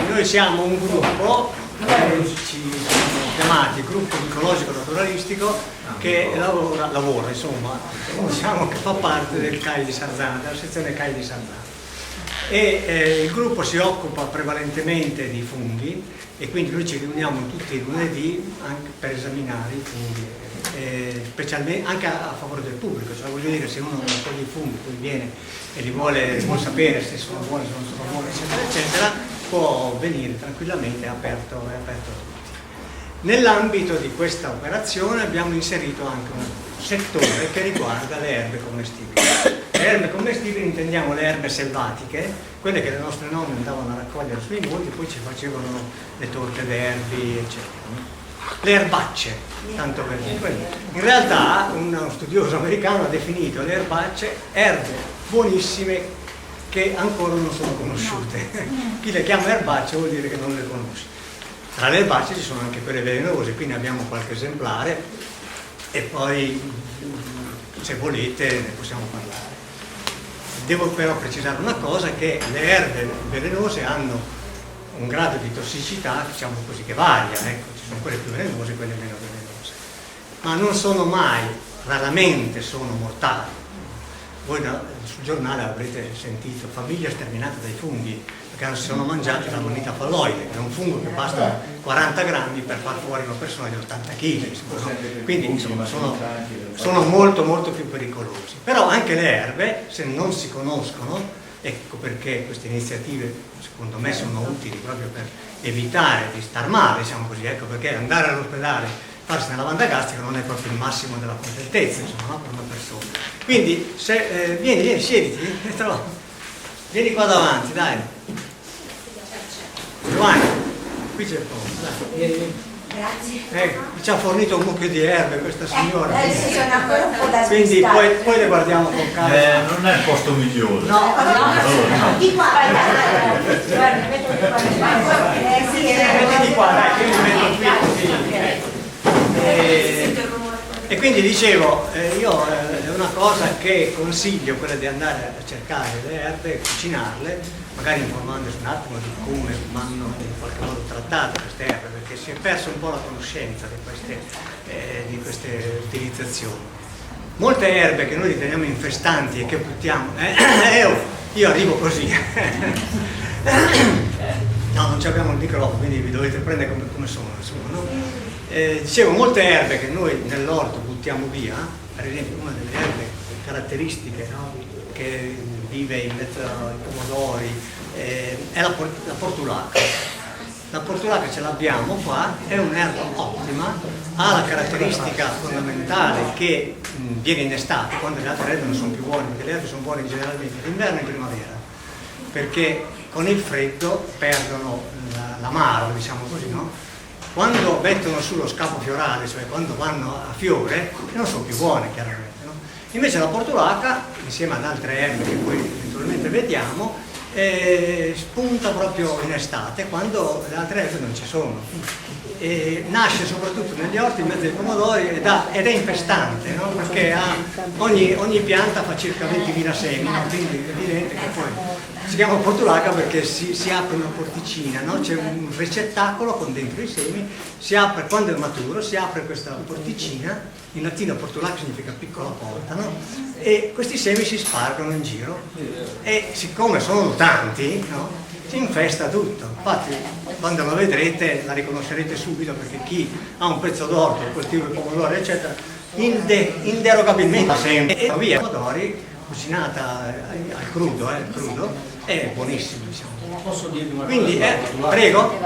Noi siamo un gruppo, ci siamo chiamati Gruppo Micologico Naturalistico, che lavora insomma, diciamo che fa parte del CAI di Sarzana, della sezione CAI di Sarzana. Il gruppo si occupa prevalentemente di funghi e quindi noi ci riuniamo tutti i lunedì anche per esaminare i funghi, specialmente anche a favore del pubblico, cioè voglio dire, se uno non ha i funghi poi viene e li vuole sapere se sono buoni, se non sono buoni, eccetera, eccetera, può venire tranquillamente, è aperto a tutti. Nell'ambito di questa operazione abbiamo inserito anche un settore che riguarda le erbe commestibili. Le erbe commestibili intendiamo le erbe selvatiche, quelle che le nostre nonne andavano a raccogliere sui monti e poi ci facevano le torte verdi, eccetera. Le erbacce, tanto per dire. In realtà uno studioso americano ha definito le erbacce erbe buonissime che ancora non sono conosciute. Chi le chiama erbacce vuol dire che non le conosce. Tra le erbacce ci sono anche quelle velenose, qui ne abbiamo qualche esemplare e poi se volete ne possiamo parlare. Devo però precisare una cosa, che le erbe velenose hanno un grado di tossicità, diciamo così, che varia, ecco, ci sono quelle più velenose e quelle meno velenose, ma non sono mai, raramente sono mortali. Voi sul giornale avrete sentito famiglie sterminate dai funghi perché si sono mangiati la bonita falloide, che è un fungo che basta 40 grammi per far fuori una persona di 80 kg, no? Quindi insomma sono molto molto più pericolosi. Però anche le erbe, se non si conoscono, ecco perché queste iniziative secondo me sono utili proprio per evitare di star male, diciamo così, ecco perché andare all'ospedale, farsi una lavanda gastrica non è proprio il massimo della contentezza, insomma, no? Per una persona. Quindi se vieni, siediti, vieni qua davanti, dai. Giovanni, qui c'è il posto, dai. Grazie. Qui ci ha fornito un mucchio di erbe questa signora. Sì, sono ancora un po' da quindi poi le guardiamo con calma. Non è il posto migliore. No, di qua, guarda, metto di qua. Metti di qua, dai, che io mi metto qui. E quindi dicevo, io è una cosa che consiglio, quella di andare a cercare le erbe, cucinarle, magari informandosi un attimo di come vanno in qualche modo trattate queste erbe, perché si è perso un po' la conoscenza di queste utilizzazioni. Molte erbe che noi riteniamo infestanti e che buttiamo, io arrivo così, no, non abbiamo il microfono, quindi vi dovete prendere come sono, insomma, no? Dicevo, molte erbe che noi nell'orto buttiamo via, per esempio una delle erbe caratteristiche, no? Che vive in mezzo ai pomodori, è la portulaca. La portulaca ce l'abbiamo qua, è un'erba ottima, ha la caratteristica fondamentale che viene in estate, quando le altre erbe non sono più buone, perché le erbe sono buone generalmente d'inverno e in primavera, perché con il freddo perdono l'amaro, diciamo così, no? Quando mettono sullo scappo fiorale, cioè quando vanno a fiore, non sono più buone chiaramente, no? Invece la portulaca, insieme ad altre erbe che poi eventualmente vediamo, spunta proprio in estate, quando le altre erbe non ci sono. Nasce soprattutto negli orti in mezzo ai pomodori ed è infestante, no? Perché ogni pianta fa circa 20.000 semi, no? Quindi è evidente che poi si chiama portulaca perché si apre una porticina, no? C'è un ricettacolo con dentro i semi, si apre quando è maturo, si apre questa porticina, in latino portulaca significa piccola porta, no? E questi semi si spargono in giro e siccome sono tanti, no? Si infesta tutto. Infatti quando la vedrete la riconoscerete subito, perché chi ha un pezzo d'orto, coltiva i pomodori eccetera, inderogabilmente sempre e via i pomodori cucinata al crudo, è buonissimo, diciamo. Posso dirvi una Quindi, cosa? prego.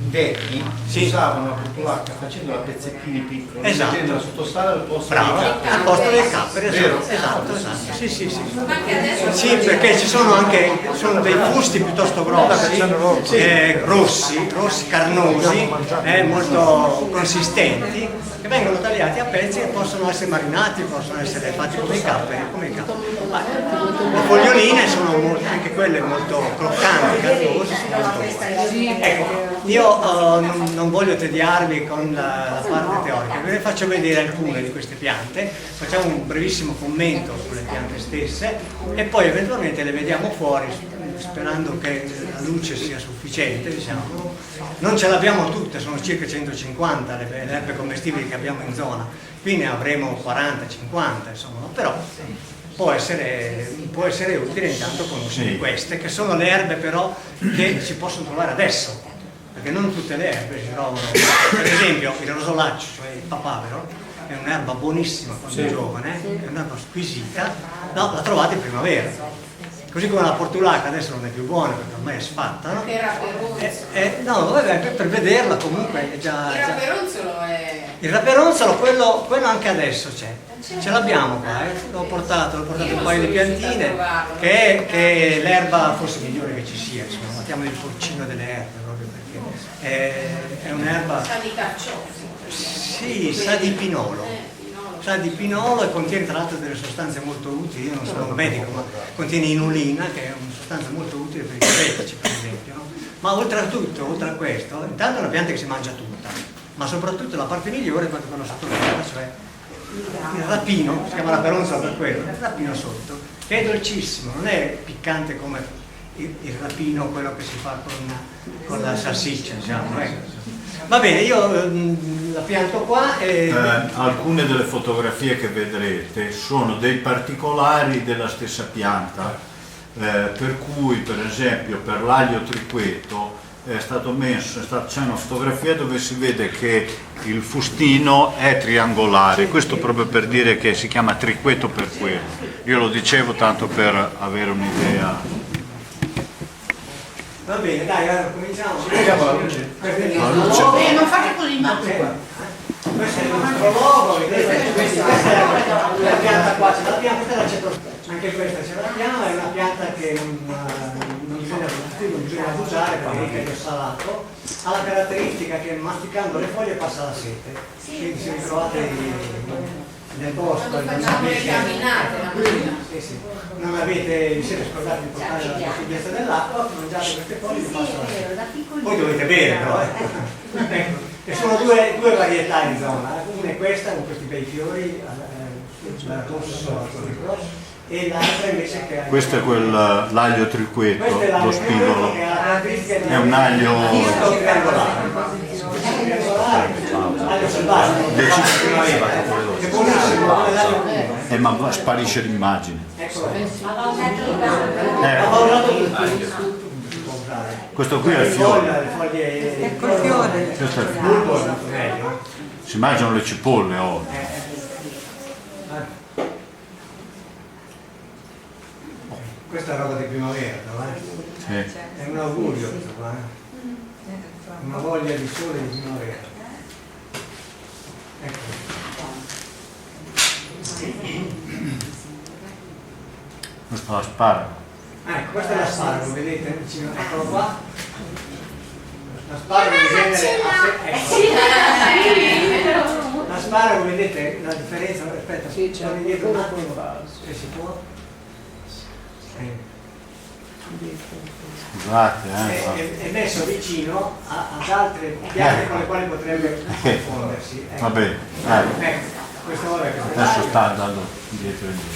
I vecchi Sì. usavano la portulaca facendo a pezzettini piccoli, Esatto. mettendola sottostare al posto Bravo, dei capperi. al posto del cappero, Vero? esatto. Sì. Sì, perché ci sono dei fusti piuttosto grossi, rossi, carnosi, molto consistenti, che vengono tagliati a pezzi e possono essere marinati, possono essere fatti come i capperi. Le foglioline sono anche quelle molto croccanti, carnose, sono molto buone. Ecco, io non voglio tediarvi con la parte teorica, ve ne faccio vedere alcune di queste piante, facciamo un brevissimo commento sulle piante stesse e poi eventualmente le vediamo fuori, sperando che la luce sia sufficiente, diciamo. Non ce l'abbiamo tutte, sono circa 150 le erbe commestibili che abbiamo in zona, qui ne avremo 40-50, insomma, però può essere utile intanto conoscere queste, che sono le erbe però che si possono trovare adesso, perché non tutte le erbe si trovano. Per esempio il rosolaccio, cioè il papavero, è un'erba buonissima quando è giovane, è un'erba squisita, no, la trovate in primavera. Così come la portulaca adesso non è più buona perché ormai è sfatta, no? Che raperonzolo. No, vabbè, per vederla comunque è già... Il raperonzolo è... Il raperonzolo, quello anche adesso c'è. Ce l'abbiamo qua, l'ho portato un paio di piantine, che è l'erba forse migliore che ci sia, insomma, mettiamo il porcino delle erbe proprio perché è un'erba... Sa di carciofo. Sì, sa di pinolo. Sa di pinolo e contiene tra l'altro delle sostanze molto utili, io non sono un medico, ma contiene inulina, che è una sostanza molto utile per i diabetici per esempio, no? Ma oltre a questo, intanto è una pianta che si mangia tutta, ma soprattutto la parte migliore è quando vanno sotto l'erba, cioè il rapino, si chiama raperonzolo per quello, il rapino sotto, che è dolcissimo, non è piccante come il rapino, quello che si fa con la salsiccia, diciamo, Va bene, io la pianto qua e... alcune delle fotografie che vedrete sono dei particolari della stessa pianta, per cui per esempio per l'aglio triqueto c'è una fotografia dove si vede che il fustino è triangolare, questo proprio per dire che si chiama triqueto per quello. Io lo dicevo tanto per avere un'idea. Va bene, dai, allora cominciamo. Vediamo la luce. Non fate così, ma... Questo è il nostro logo, vedete? Questa è la pianta qua, ce l'abbiamo, anche questa ce l'abbiamo, è una pianta che non bisogna abusare perché è salato, ha la caratteristica che masticando le foglie passa la sete, quindi se vi trovate nel bosco, quando facciamo le camminate, non avete, vi siete scordati di portare la bottiglietta dell'acqua, mangiate queste foglie e passa la sete. Poi dovete bere però, ecco. E sono due varietà in zona, una è questa con questi bei fiori, e l'altra invece che ha... Questo è l'aglio triqueto, lo spigolo. È un aglio... Aglio selvaggio. È buonissimo, come l'aglio puro. Ma sparisce l'immagine. Questo qui è il fiore. Ecco il fiore. Questo è il fiore. Si mangiano le cipolle oggi. Questa è roba di primavera, Sì. è un augurio, una voglia di sole di primavera. Ecco. Questo è l'asparago. Ecco, questo è l'asparago, vedete vicino, eccolo qua. L'asparago in genere l'asparago, vedete la differenza, aspetta, c'è dietro un attimo, se si può. Scusate, è messo vicino ad altre piante con le quali potrebbe confondersi. Va bene. Questo Adesso sta andando dietro e indietro.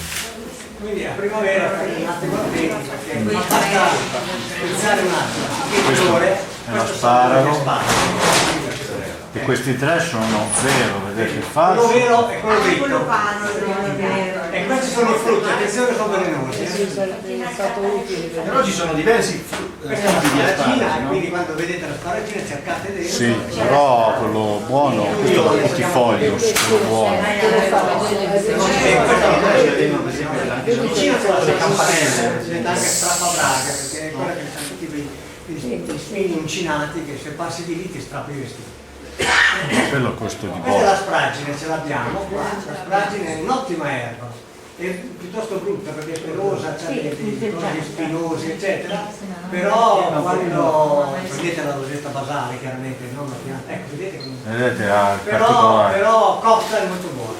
Quindi a primavera un attimo attenti perché basta pensare un attimo. Questo è l'asparago. E questi tre sono vero, vedete il falso. Quello vero è quello dritto. E questi sono i frutti, attenzione che sono velenosi. Però ci sono diversi Questa è la sparagina, quindi quando vedete la sparagina cercate dentro. Sì, però quello buono, questo è il portifoglio, quello buono. Vicino c'è la campanella, c'è anche strappabraga, perché è quella che sono tutti gli spini uncinati che se passi di lì ti strappi i vestiti. Quello costo di Questa è la buono. spragine, ce l'abbiamo qua, la spragine è un'ottima erba, è piuttosto brutta perché è pelosa, c'ha dei cose spinosi eccetera, però quando vedete la rosetta basale chiaramente, non la pianta, ecco vedete come... Vedete, ha il particolare. Però cotta è molto buona,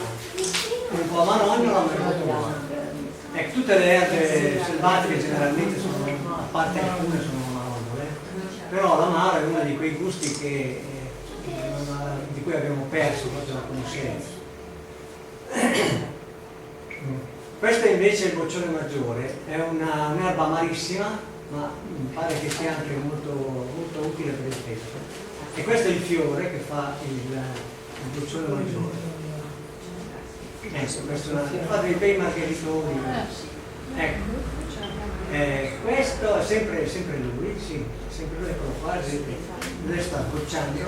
un po' manognola ma è molto buona. Ecco, tutte le erbe selvatiche generalmente sono, a parte alcune sono manognole, però l'amaro è uno di quei gusti di cui abbiamo perso proprio la conoscenza. Questo invece è il boccione maggiore, è un'erba amarissima, ma mi pare che sia anche molto, molto utile per il petto. E questo è il fiore che fa il boccione maggiore. Ecco, questo fate dei bei margheritoni. Ecco. Questo è sempre lui, sì, sempre lui, eccolo qua, lui sta bocciando.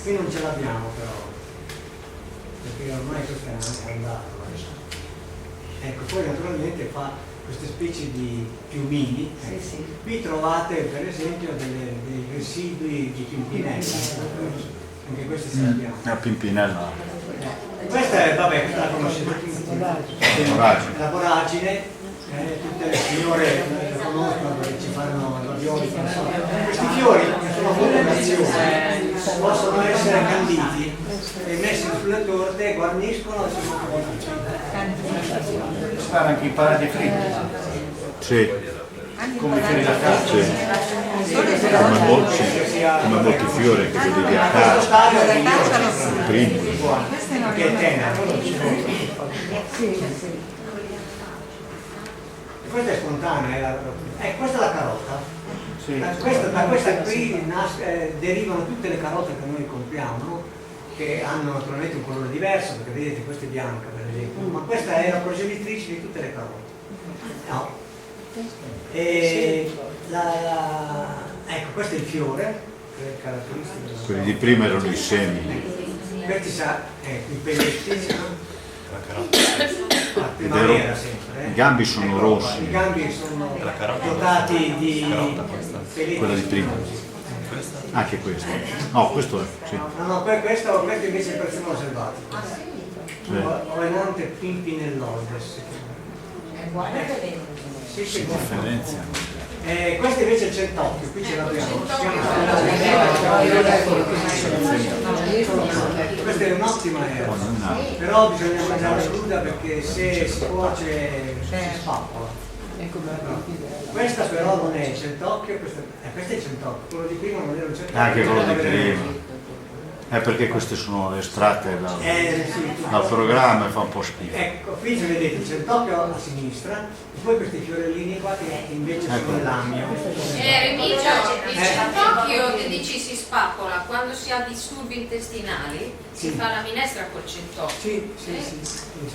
Qui non ce l'abbiamo però, perché ormai questo è andato. Ecco, poi naturalmente fa queste specie di piumini. Qui trovate per esempio dei residui di pimpinella, anche questi ce l'abbiamo. La pimpinella. Questa è, vabbè, questa la conoscete tutti. La voragine, tutte le signore la conoscono perché ci fanno i ravioli. Questi fiori sono molto graziosi, possono essere canditi e messi sulle torte, guarniscono e sono buoni. Fare anche i parati fritti. Sì. Come i fiori da casa. Sì. Come molti fiori che vedevi a casa. Primi. Che è tenero. Questa è spontanea, questa è la carota. Sì. Da questa qui derivano tutte le carote che noi compriamo, no? Che hanno naturalmente un colore diverso, perché vedete questa è bianca per esempio, ma questa è la progenitrice di tutte le carote. No. Ecco, questo è il fiore, che è caratteristico. Quelli di prima erano i semi. Questi i pelletti, a primavera sempre. I gambi sono rossi. I gambi sono dotati di pelletti. Quella di prima. Anche questo. No, questo è. Sì. No, questo invece è il prezzemolo selvatico. Oenante pimpinelloides. È buono per vedere. Sì, sì. Differenza. Questo invece è il centocchio, qui ce l'abbiamo. Questa è un'ottima erba, però bisogna mangiarla cruda perché se si cuoce si spappola. Questa però non è il centocchio, questo è il centocchio, quello di prima non era il centocchio. Anche quello di prima. Perché queste sono estratte dal programma e fa un po' schifo. Ecco, qui vedete il centocchio a sinistra e poi questi fiorellini qua che invece sono l'amio. Remigio, il centocchio che dici si spappola, quando si ha disturbi intestinali si fa la minestra col centocchio. Sì.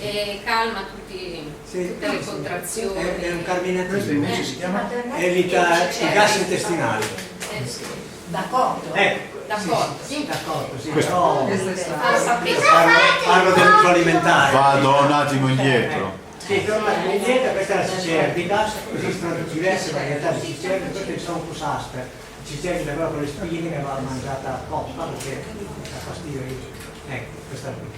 E calma tutte le contrazioni. È un carminativo. Questo invece si chiama? Evita i gas intestinali. D'accordo? D'accordo. Sì, però Sapete. parlo dell'alimentare. Vado un attimo indietro. Sì, torna indietro, questa è la cicervita, esistono diverse varietà di cicervita, questo è il Sonchus asper, cicervita quella con le spine che va mangiata a coppa perché dà fastidio. Ecco, questa qui.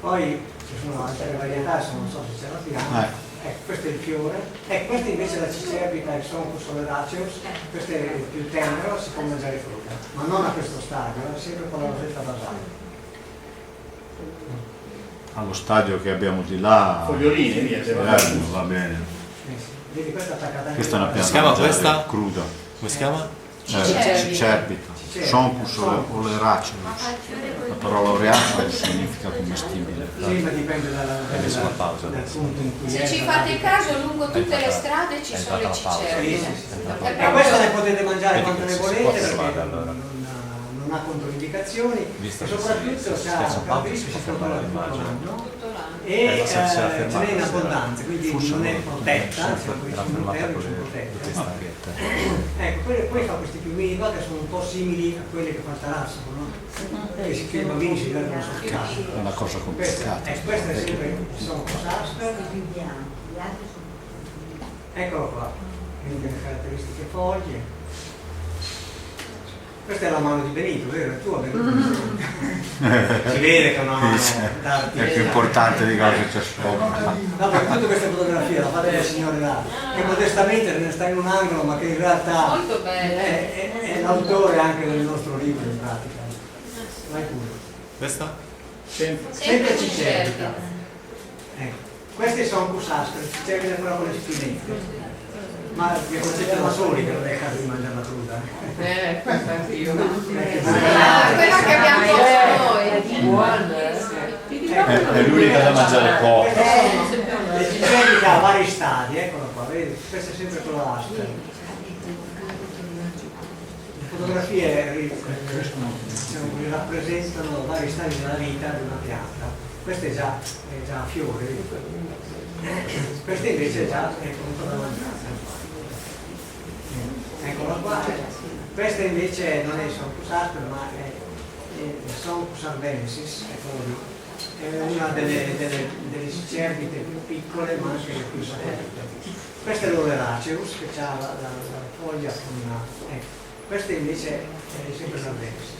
Poi ci sono altre varietà, adesso non so se ce l'abbiamo. Questo è il fiore, questa invece è la cicervita, il Sonchus oleraceus, questo è più tenero, si può mangiare frutta, ma non a questo stadio, sempre con la rosetta basale. Allo stadio che abbiamo di là. Fogliolini, via. Va bene. Vedi, questa è attaccata anche. Questa è una pianta Si chiama questa? cruda. Come si chiama? Cicervita. Sonchus oleraceus. La parola oleaceus significa commestibile. Sì, ma dipende dal punto in cui Se ci fate caso, lungo tutte le strade ci sono le cicervite. E questa le potete mangiare quanto ne volete perché non ha controindicazioni e soprattutto ha caratteristiche che tutto l'anno e ce n'è in abbondanza, quindi non è protetta, sono protetta. Ecco, poi fa questi piumini qua che sono un po' simili a quelli che fa il tarassico, no? Che i bambini si divertono a soffiare. È una cosa complicata. Questa è sempre Sonchus asper. Eccolo qua, quindi le caratteristiche foglie. Questa è la mano di Benito, vero? È tua Benito? Si vede che è una mano d'artista. È più importante di cosa c'è sopra. No, perché tutte queste fotografie la fate il signore là, che modestamente ne sta in un angolo, ma che in realtà Molto belle. è l'autore anche del nostro libro in pratica. Vai pure. Questa? Sempre cicervita. Questi sono Sonchus asper, cicervita però con le spinette. Ma vi concetto da soli che non è il caso di mangiarla cruda. Questa io. Quella che abbiamo fatto noi. Buona. È l'unica da mangiare poco. Le cicerche che ha vari stadi, eccolo qua, vedi? Questo è sempre quello aspero. Le fotografie diciamo, rappresentano vari stadi della vita di una pianta. Questo è già a fiore, questo invece è già pronto da mangiare. Eccola qua. Questa invece non è Sompus aspero, ma è Sompus ardensis, eccolo lì. È una delle cicervite più piccole ma anche le più sapute. Questa è l'Oleraceus che ha la foglia con una. Ecco. Questa invece è sempre l'ardensis,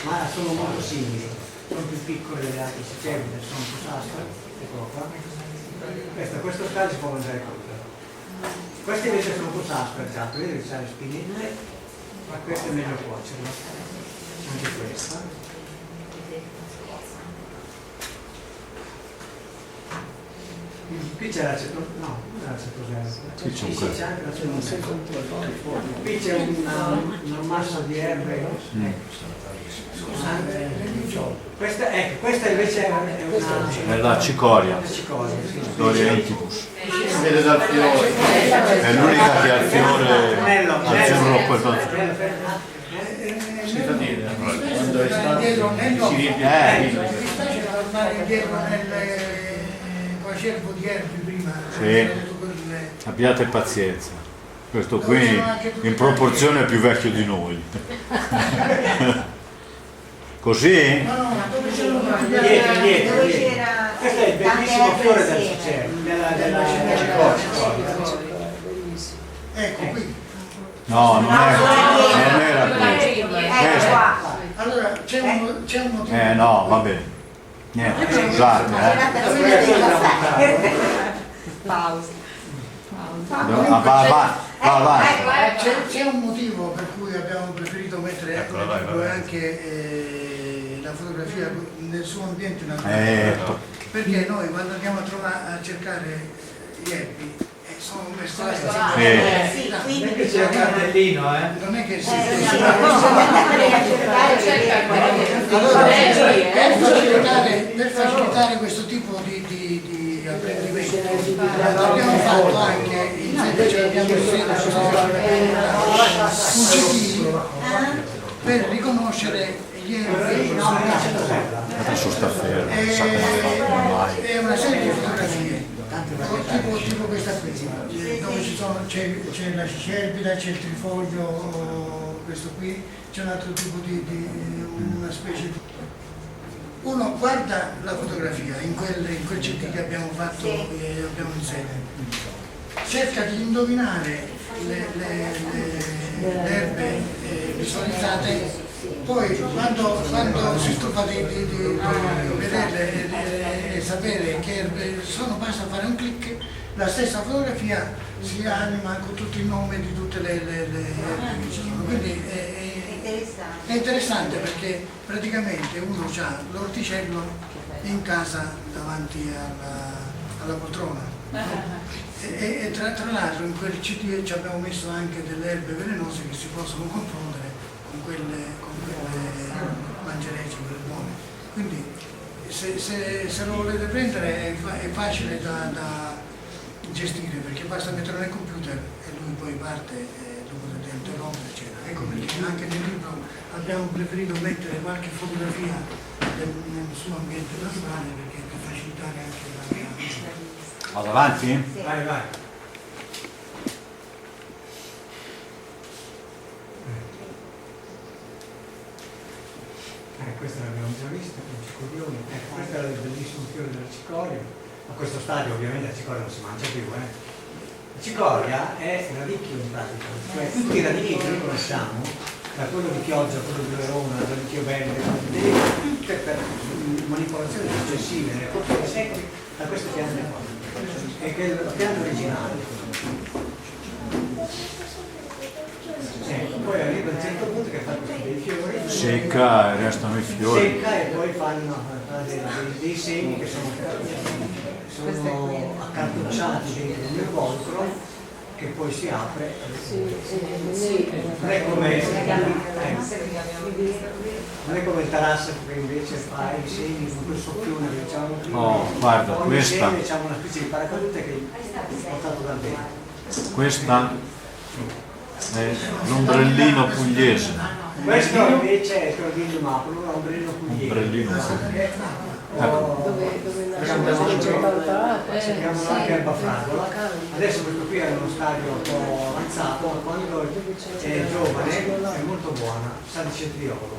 ma sono molto simili, sono più piccole delle altre cicervite, sono più aspere. Eccolo qua. Questo stadio si può mangiare crudo. Queste invece sono più aspere, vedete che c'ha le spinette, ma questa è meglio cuocerla. Anche questa. Qui c'è l'aceto, no, non è l'acetosera. Qui c'è un Sì, c'è anche l'acetosera. Qui c'è una massa di erbe. Questa invece è una. È la cicoria. Cicoria, sì. Cicoria intibus. Si vede dal fiore. È l'unica che ha il fiore al centro Si fa dire, quando è stato si riempie di tornare indietro nel coacervo di erbe prima. Sì. Abbiate pazienza. Questo qui in proporzione è più vecchio di noi. Così? No, no, dove c'era una Dietro. Dove c'era Questo è il bellissimo fiore del cicervo, della cicoria. Ecco qui. No, non era qui. Ecco qua. Allora c'è un motivo. No, va bene. Niente, scusate, Pausa. Va avanti. C'è un motivo per cui abbiamo preferito mettere anche la fotografia nel suo ambiente naturale. Perché noi quando andiamo a cercare gli erbi sono mescolati. Sì, quindi c'è il cartellino, Non è che si per facilitare questo tipo di apprendimento abbiamo fatto anche abbiamo un CD per riconoscere gli erbi. Adesso sta fermo, È una serie di fotografie tipo questa qui dove c'è la cicerbida, c'è il trifoglio, questo qui, c'è un altro tipo di una specie di. Uno guarda la fotografia in quel CD che abbiamo fatto e abbiamo inserito, cerca di indovinare le erbe visualizzate, poi quando si stufa di vederle e sapere che erbe sono, basta fare un clic, la stessa fotografia si anima con tutto il nome di tutte le erbe vicine. Quindi è interessante perché praticamente uno ha l'orticello in casa davanti alla poltrona. E tra l'altro in quel CD ci abbiamo messo anche delle erbe velenose che si possono confondere con quelle mangerecce, quelle buone. Quindi se lo volete prendere è facile da gestire, perché basta metterlo nel computer e lui poi parte e lo potete interrompere, eccetera. Ecco perché anche nel libro abbiamo preferito mettere qualche fotografia nel suo ambiente naturale, perché per facilitare anche la. Vado avanti? Vai. Questa l'abbiamo già vista, con i cicorioni. Questo era il bellissimo fiore della cicoria. A questo stadio ovviamente la cicoria non si mangia più. La cicoria è un radicchio in pratica, cioè tutti i radicchi che noi conosciamo, da quello di Chioggia, quello di Verona, da Radicchio Verde, tutte per manipolazioni successive nel corso dei secoli da queste piante qua. E che è la pianta originale. Poi arriva a un certo punto che fa questi dei fiori, secca e restano i fiori. secca e poi fanno dei semi che sono accartocciati dentro un involucro che poi si apre, non è come, non è come il tarassaco che invece fa i segni con quel soffione che diciamo prima. Oh, guarda, ogni questa. seme c'ha una specie di paracadute che è portato da bene. Questa è l'ombrellino pugliese. Questo invece è Tordiglio Mapolo, un ombrellino pugliese. Ombrellino Si chiamano anche erba fragola. Adesso questo qui è uno stadio un po' avanzato, ma quando è giovane è molto buona, sa di cetriolo.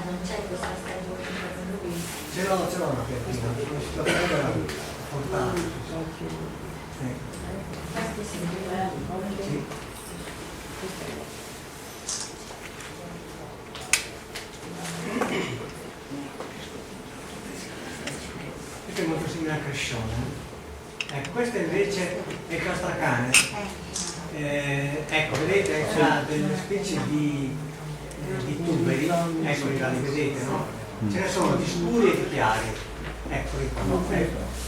Non c'è questa stagione per lui. Ce l'ho una piantina, come si sta facendo portata. Sì. Questo è molto simile a Crescione. Ecco, questo invece è il castracane. Ecco, vedete, ha delle specie di tuberi, eccoli là, li vedete, no? Ce ne sono di scuri e di chiari. Eccoli qua.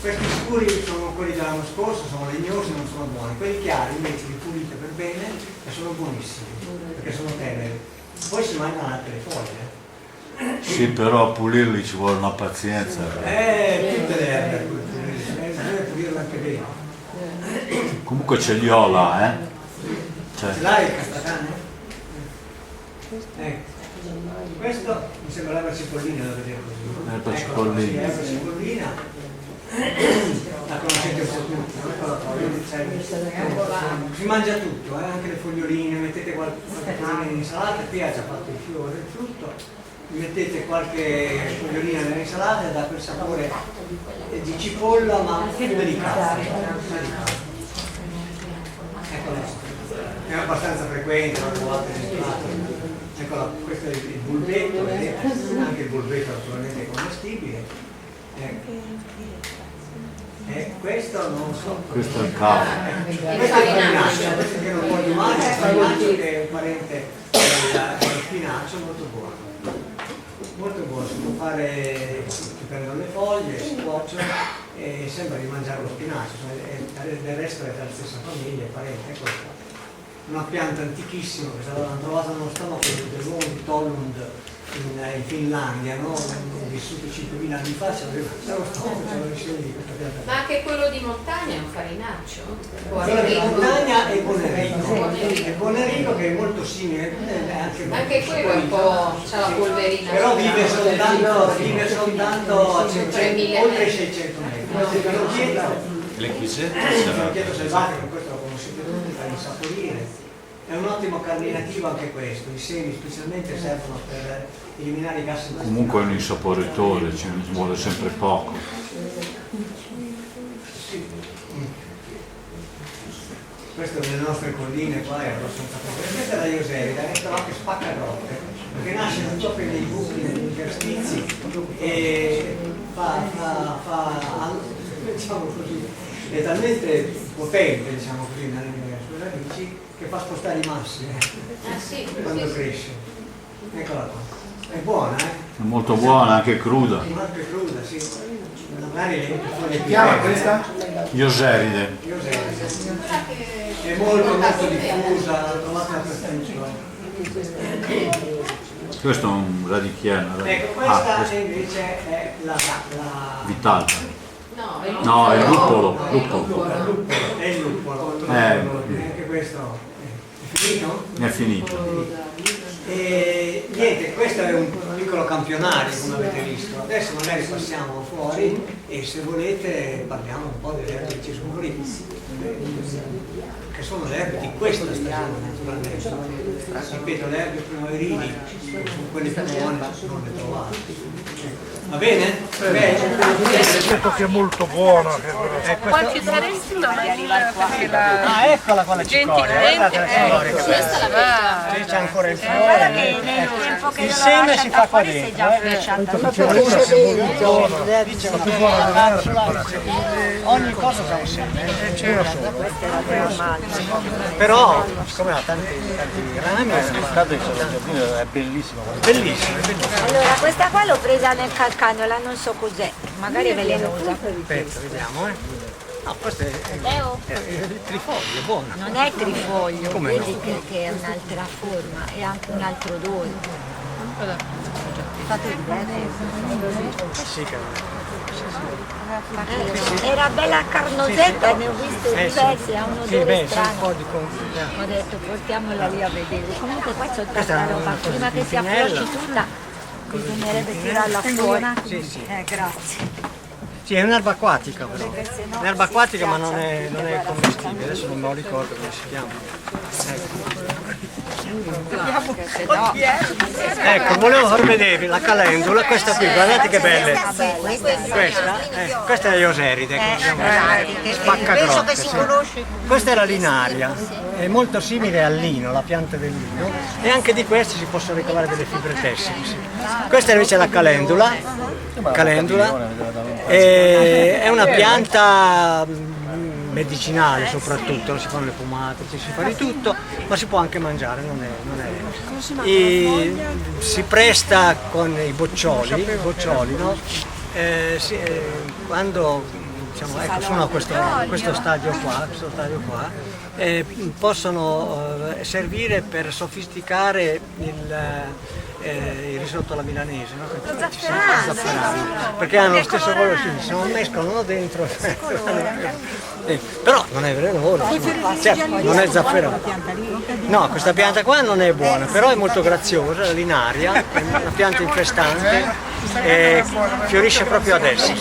Questi scuri sono quelli dell'anno scorso, sono legnosi, non sono buoni. Quelli chiari invece li pulite per bene e sono buonissimi, perché sono teneri. Poi si mangiano anche le foglie. Sì, però a pulirli ci vuole una pazienza. Tutte le erbe, bisogna pulirle anche bene. Comunque ce li ho là, eh? Ce l'hai il castracane? Ecco. Questo mi sembra l'erba cipollina da vedere così. Erba cipollina. Sì, erba cipollina. La conoscete un po' tutti, no? Si mangia tutto, anche le foglioline, mettete qualcosa in insalata, qui ha già fatto il fiore, il frutto, mettete qualche fogliolina nell'insalata e dà quel sapore di cipolla ma delicato. Eccolo, è abbastanza frequente, lo trovate nel prato. Ecco, questo è il bulbetto, vedete? Anche il bulbetto naturalmente è commestibile. Questo non so. Questo è il cavo. Questo è il farinaccio, questo che non voglio male, il farinaccio che è un parente dello spinacio, molto buono. Molto buono, si può fare, si prendono le foglie, si cuociono e sembra di mangiare lo spinacio, del resto è della stessa famiglia, è parente, ecco qua. Una pianta antichissima che l'hanno trovata nello stomaco dell'uomo di Tollund in Finlandia, no? Vissuto 5.000 anni fa, c'aveva lo stomaco, c'aveva le sceglie di questa pianta. Ma anche quello di montagna è un farinaccio? Quello di montagna è Bonerico, è Bonerico che è molto simile, anche quello è un po', c'ha la polverina. però vive soltanto a oltre 600 metri. Le chiesette Il fiocchietto selvatico, questo lo conoscete tutti, fa insaporire. È un ottimo carminativo anche questo, i semi specialmente servono per eliminare i gas intestinali. Comunque è un insaporitore, ci vuole sempre poco. Questo nelle nostre colline qua è abbastanza frequente. Questa è la Ioserida, è anche spaccagrotte, perché nasce non so nei buchi, negli interstizi e diciamo così, è talmente potente, diciamo così, nelle sue radici che fa spostare i massi quando cresce. Eccola qua. È buona, È molto buona, anche cruda. Anche cruda, sì. Magari le foglie più chiama questa? Ioseride. è molto diffusa, l'ho trovata dappertutto. Questo è un radichiano. Ecco, questa invece è la Vitalta. No, è il luppolo. È il luppolo. Anche questo è finito? È finito. E niente, questo è un piccolo campionario come avete visto. Adesso magari passiamo fuori e se volete parliamo un po' delle erbe che ci sono lì, che sono le erbe di questa stagione naturalmente. Ripeto, le erbe primaverili sono quelle più buone, non le trovate. Va bene? Detto che è molto buono. Qualche saresti magari perché la Ah, eccola qua la cicoria, guardate la cicoria. Lì c'è ancora il fiore. Il seme si fa qua dentro. Ogni cosa fa un seme. Però, siccome ha tanti rami, è bellissimo. bellissimo. Allora, questa qua l'ho presa nel calcagno, non so cos'è, magari è velenosa. Aspetta, vediamo. No, questo è il trifoglio, è buono. Non è trifoglio, Come vedi che è un'altra forma, è anche un altro odore. Fate diverso. Sì, che... Era bella carnosetta, ne ho viste diverse, ha un odore un strano. po' di Ho detto portiamola lì a vedere. Comunque qua c'è Questa tanta è roba, una prima che si pimpinella. afflosci tutta bisognerebbe tirarla fuori. Sì. Grazie. Sì, è un'erba acquatica però. Un'erba acquatica ma non è commestibile, adesso non me lo ricordo come si chiama. Ecco, volevo far vedere la calendula, questa qui, guardate che belle. Questa è la ioseride, spacca grotte. Sì. Questa è la linaria, è molto simile al lino, la pianta del lino, e anche di queste si possono ricavare delle fibre tessili. Sì. Questa invece è la calendula, è una pianta medicinale soprattutto, si fanno le pomate, si fa di tutto, ma si può anche mangiare, si presta con i boccioli, no? Quando diciamo, ecco, sono a questo stadio qua, possono servire per sofisticare il risotto alla milanese, no? Perché hanno lo stesso colore, si mescolano dentro. Però non è velenoso, certo, non è zafferano. No, questa pianta qua non è buona, però è molto graziosa, la linaria, è una pianta infestante e fiorisce proprio adesso.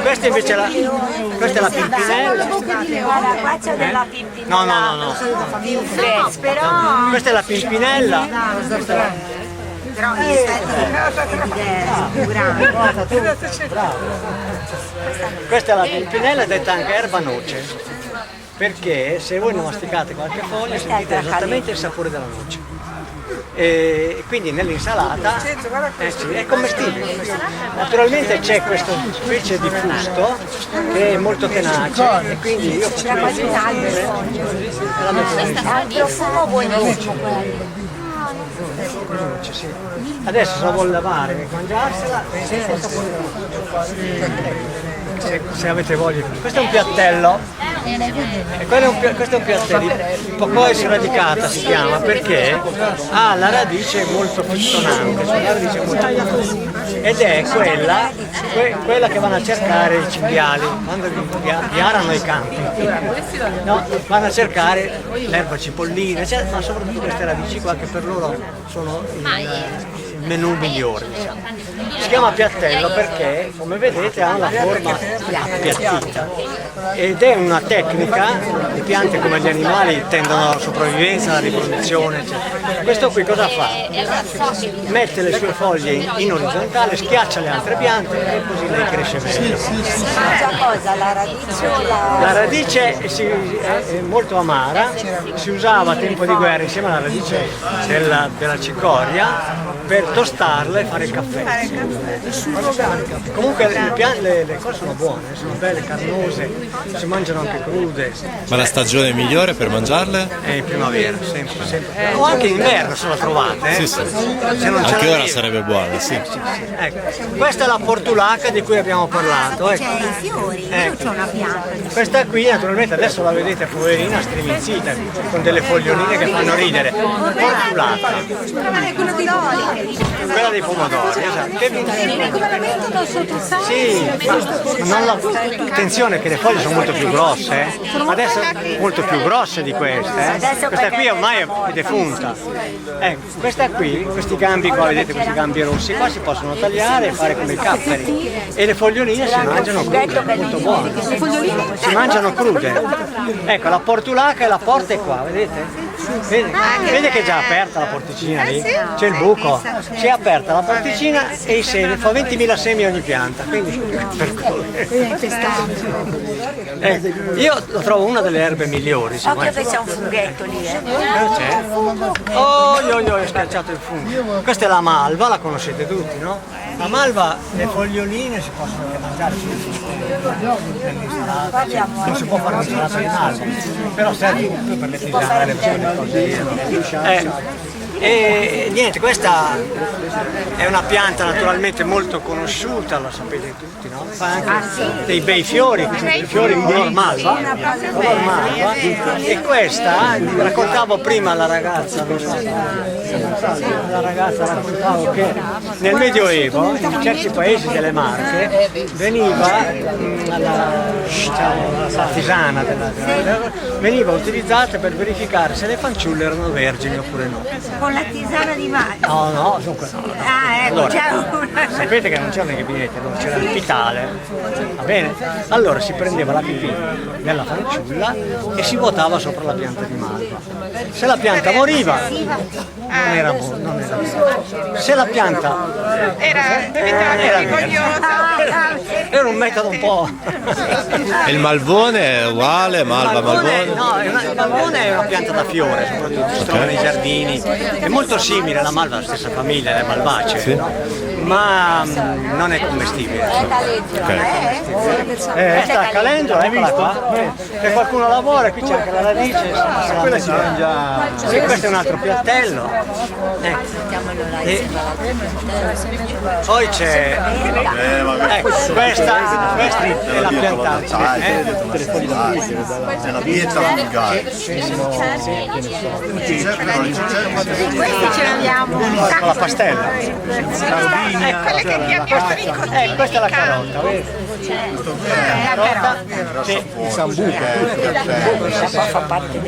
Questa invece questa è la pimpinella. Guarda, qua c'è della pimpinella. No. Però Questa è la pimpinella. però in effetti è grande. Questa è la pimpinella, detta anche erba noce, perché se voi non masticate qualche foglia sentite esattamente il sapore della noce. E quindi nell'insalata è commestibile. Naturalmente c'è questa specie di fusto che è molto tenace e quindi io faccio la metto in Ha un profumo buonissimo quello. Adesso se la vuole lavare e mangiarsela, se avete voglia. Questo è un piattello, e questo è un piattello, pocoi sradicata si chiama perché ha la radice molto fistonante, ed è quella che vanno a cercare i cinghiali quando vi arano i campi, no? Vanno a cercare l'erba cipollina, ma soprattutto queste radici qua che per loro sono il menù migliore, diciamo. Si chiama piattello perché, come vedete, ha una forma appiattita ed è una tecnica. Le piante come gli animali tendono alla sopravvivenza, alla riproduzione, eccetera. Questo qui cosa fa? Mette le sue foglie in orizzontale, schiaccia le altre piante e così lei cresce meglio. Si mangia cosa? La radice o La radice è molto amara, si usava a tempo di guerra insieme alla radice della cicoria per tostarla e fare il caffè. Comunque le cose sono buone, sono belle, carnose, si mangiano anche crude. Ma la stagione migliore per mangiarle? È in primavera, sempre. O anche in inverno se la trovate. Sì. Se non Anche c'è ora sarebbe buona, sì. Ecco. Questa è la portulaca di cui abbiamo parlato. Ecco. c'è i fiori, non c'è una pianta. Questa qui naturalmente adesso la vedete poverina striminzita con delle foglioline che fanno ridere. Portulata. Quella dei pomodori, esatto. Come la mettono sotto sale? Sì, ma attenzione che le foglie sono molto più grosse, adesso molto più grosse di queste. Questa qui ormai è defunta. Questa qui, questi gambi qua, vedete questi gambi rossi qua si possono tagliare e fare come i capperi. E le foglioline si mangiano crude, molto buone. Si mangiano crude. Ecco, la portulaca e la porta è qua, vedete? Vede che è già aperta la porticina lì? C'è il buco. Si è aperta la porticina e i semi, fa 20.000 semi ogni pianta, quindi io lo trovo una delle erbe migliori. Occhio che c'è un funghetto lì, Ho schiacciato il fungo. Questa è la malva, la conoscete tutti, no? La malva, le foglioline si possono anche mangiare nell'insalata, non si può fare un'insalata di malva, però serve per le tisane, per le cose. E niente, questa è una pianta naturalmente molto conosciuta, lo sapete tutti, no? Fa anche dei bei fiori, dei fiori color malva, e questa, raccontavo prima alla ragazza, raccontavo che nel Medioevo in certi paesi delle Marche veniva la tisana veniva utilizzata per verificare se le fanciulle erano vergini oppure no. Con la tisana di mare? No, dunque no. Ah, ecco, Allora, c'è una. sapete che non c'erano i gabinetti, c'era il pitale, va bene? Allora si prendeva la pipì della fanciulla e si vuotava sopra la pianta di malva. Se la pianta moriva, non era buono. Se la pianta era era un metodo un po'. E il malvone è uguale, malva, malvone? No, il malvone è una pianta da fiore, soprattutto si trova nei giardini, è molto simile alla malva, la stessa famiglia, le malvacee, sì, no? Ma non è commestibile. Sta calendo, eccola qua, se qualcuno lavora, qui c'è anche la radice, quella si mangia. Sì, questo è un altro piattello. E poi c'è questa è la piantagine, È la pietra vulgare. Questi ce l'abbiamo. con la pastella. Quelle che abbiamo piccole. Questa è la carota, vedi? La carota, sì. Il sambuca fa parte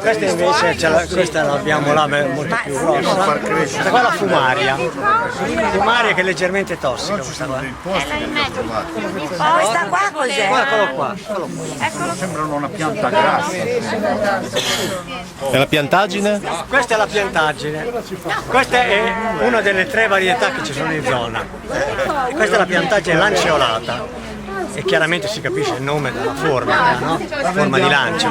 Questa invece questa l'abbiamo là molto più grossa. Questa qua è la fumaria. Fumaria che è leggermente tossica questa qua. Questa qua cos'è? Eccolo qua. sembrano una pianta grassa. E la piantagine? Questa è la piantagine. Questa è una delle 3 varietà che ci sono in zona. Questa è la piantagine lanceolata. E chiaramente si capisce il nome della forma, no? La forma di lancio.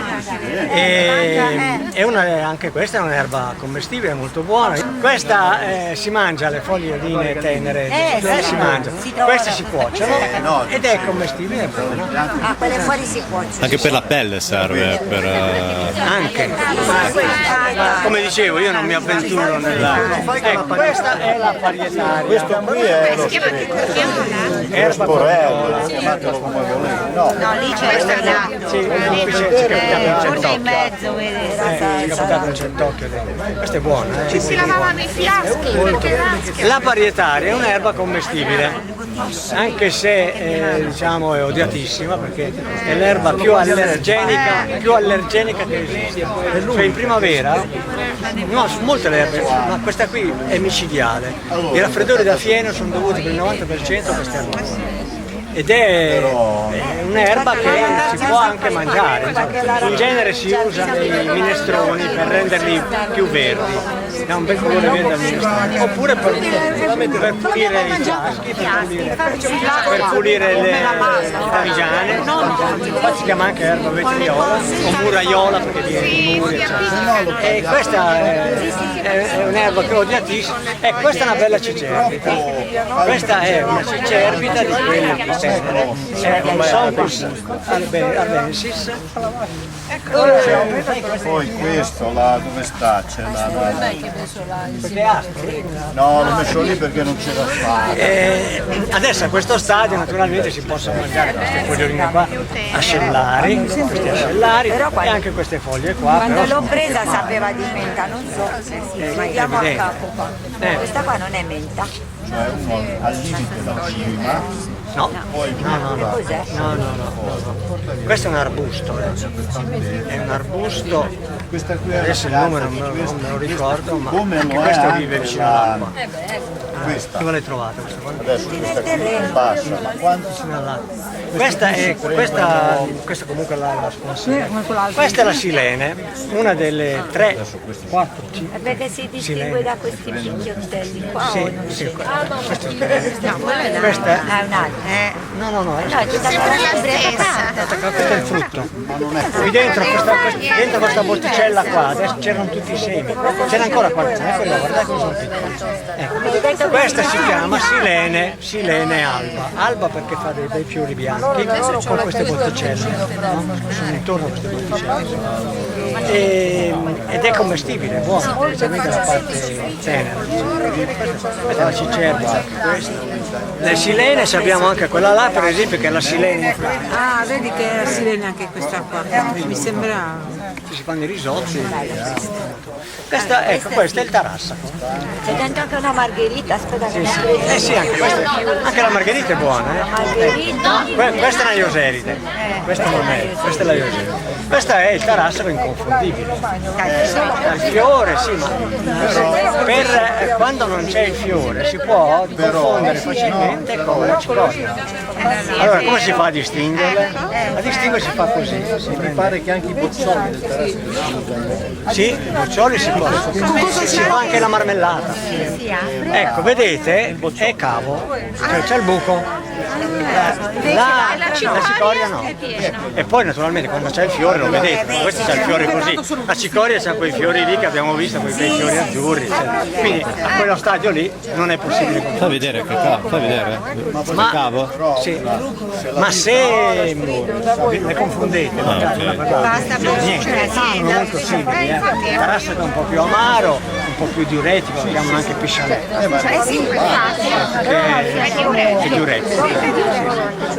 Anche questa è un'erba commestibile molto buona. Questa si mangia, le foglioline tenere, si mangia. Queste si cuociono ed è commestibile e buona. Ah, quelle fuori si cuociono. Anche per la pelle serve, per... Anche. Come dicevo, io non mi avventuro nella... questa è la parietaria. Questo qui è lo erba corriola. No, lì c'è una là. Sì, qui ci capita un Forse in centocchio. mezzo, vedi? Ci è capitato un centocchio dentro. Questo è buono. Ci si lavavano i fiaschi. La parietaria è un'erba commestibile, anche se diciamo è odiatissima perché è l'erba più allergenica che esiste. Cioè in primavera, no, molte le erbe, ma questa qui è micidiale. I raffreddori da fieno sono dovuti per il 90% a questa erba. Ed è un'erba che si può anche mangiare, in genere si usa nei minestroni per renderli più verdi, dà un bel colore verde al minestrone, oppure per pulire i fiaschi, per pulire le parmigiane, qua si chiama anche erba vetriola o muraiola perché viene di muri, eccetera. E questa è un'erba che è odiatissima, questa è una bella cicerbita, questa è una cicerbita di quelle che è un Sompus arbensis. Poi questo là dove sta? C'è no, l'ho messo lì perché non c'era spazio. Adesso a questo stadio naturalmente si possono mangiare queste foglioline qua ascellari, questi ascellari e anche queste foglie qua. Quando l'ho presa sapeva di menta, non so se mangiamo a capo qua. Questa qua non è menta. Cioè uno al limite la cima. No, Cos'è? no. Questo è un arbusto, è un arbusto, adesso il nome non me lo ricordo, ma anche questo vive vicino all'acqua. Questa. Dove l'hai trovata questa qua? Adesso questa qui è bassa, ma quanto Vicino all'acqua. Questa comunque la sconsiglio. Questa è la silene, una delle 3, 4, 5. Perché si distingue da questi picchiottelli qua o non Sì, c'è? questa è È un'altra. no, No, è tutta questo è il frutto. Qui dentro questa botticella qua, adesso c'erano tutti i semi. C'era ancora qualcuno, guardate come sono piccoli. Avete detto Questa si chiama Silene alba. Alba perché fa dei bei fiori bianchi con queste botticelle, no? Sono intorno a queste botticelle. Ed è commestibile, è buono, specialmente la parte tenera. Questa è la cicerba, anche questa. Le silene sappiamo anche quella là, per esempio, che è la silene. Ah, vedi che è la sirena anche questa qua. Mi sembra. Si fanno i risotti. Questa è il tarassaco. C'è dentro anche una margherita, aspetta che Sì, anche la margherita è buona. Questa è una ioseride, questa non è, questa è la ioseride. Questa è il tarassaco inconfondibile. Il fiore, sì, ma per quando non c'è il fiore si può confondere facilmente con la cicoria. Allora come si fa a distinguerle? A distinguere si fa così. Mi pare che anche i boccioli del terrazzo sì, i boccioli si possono. Si fa anche la marmellata. Ecco, vedete? È cavo, cioè c'è il buco. La cicoria no. E poi naturalmente quando c'è il fiore lo vedete, questo c'è il fiore così. La cicoria c'ha quei fiori lì che abbiamo visto, quei bei fiori azzurri. Quindi a quello stadio lì non è possibile. Fa vedere che cavo, fa vedere. Ma, cavo? Sì. Ma se le confondete, niente, sono molto simili. Il tarassaco è un po' più amaro, un po' più diuretico, lo chiamano anche piscialetto. Che è diuretico.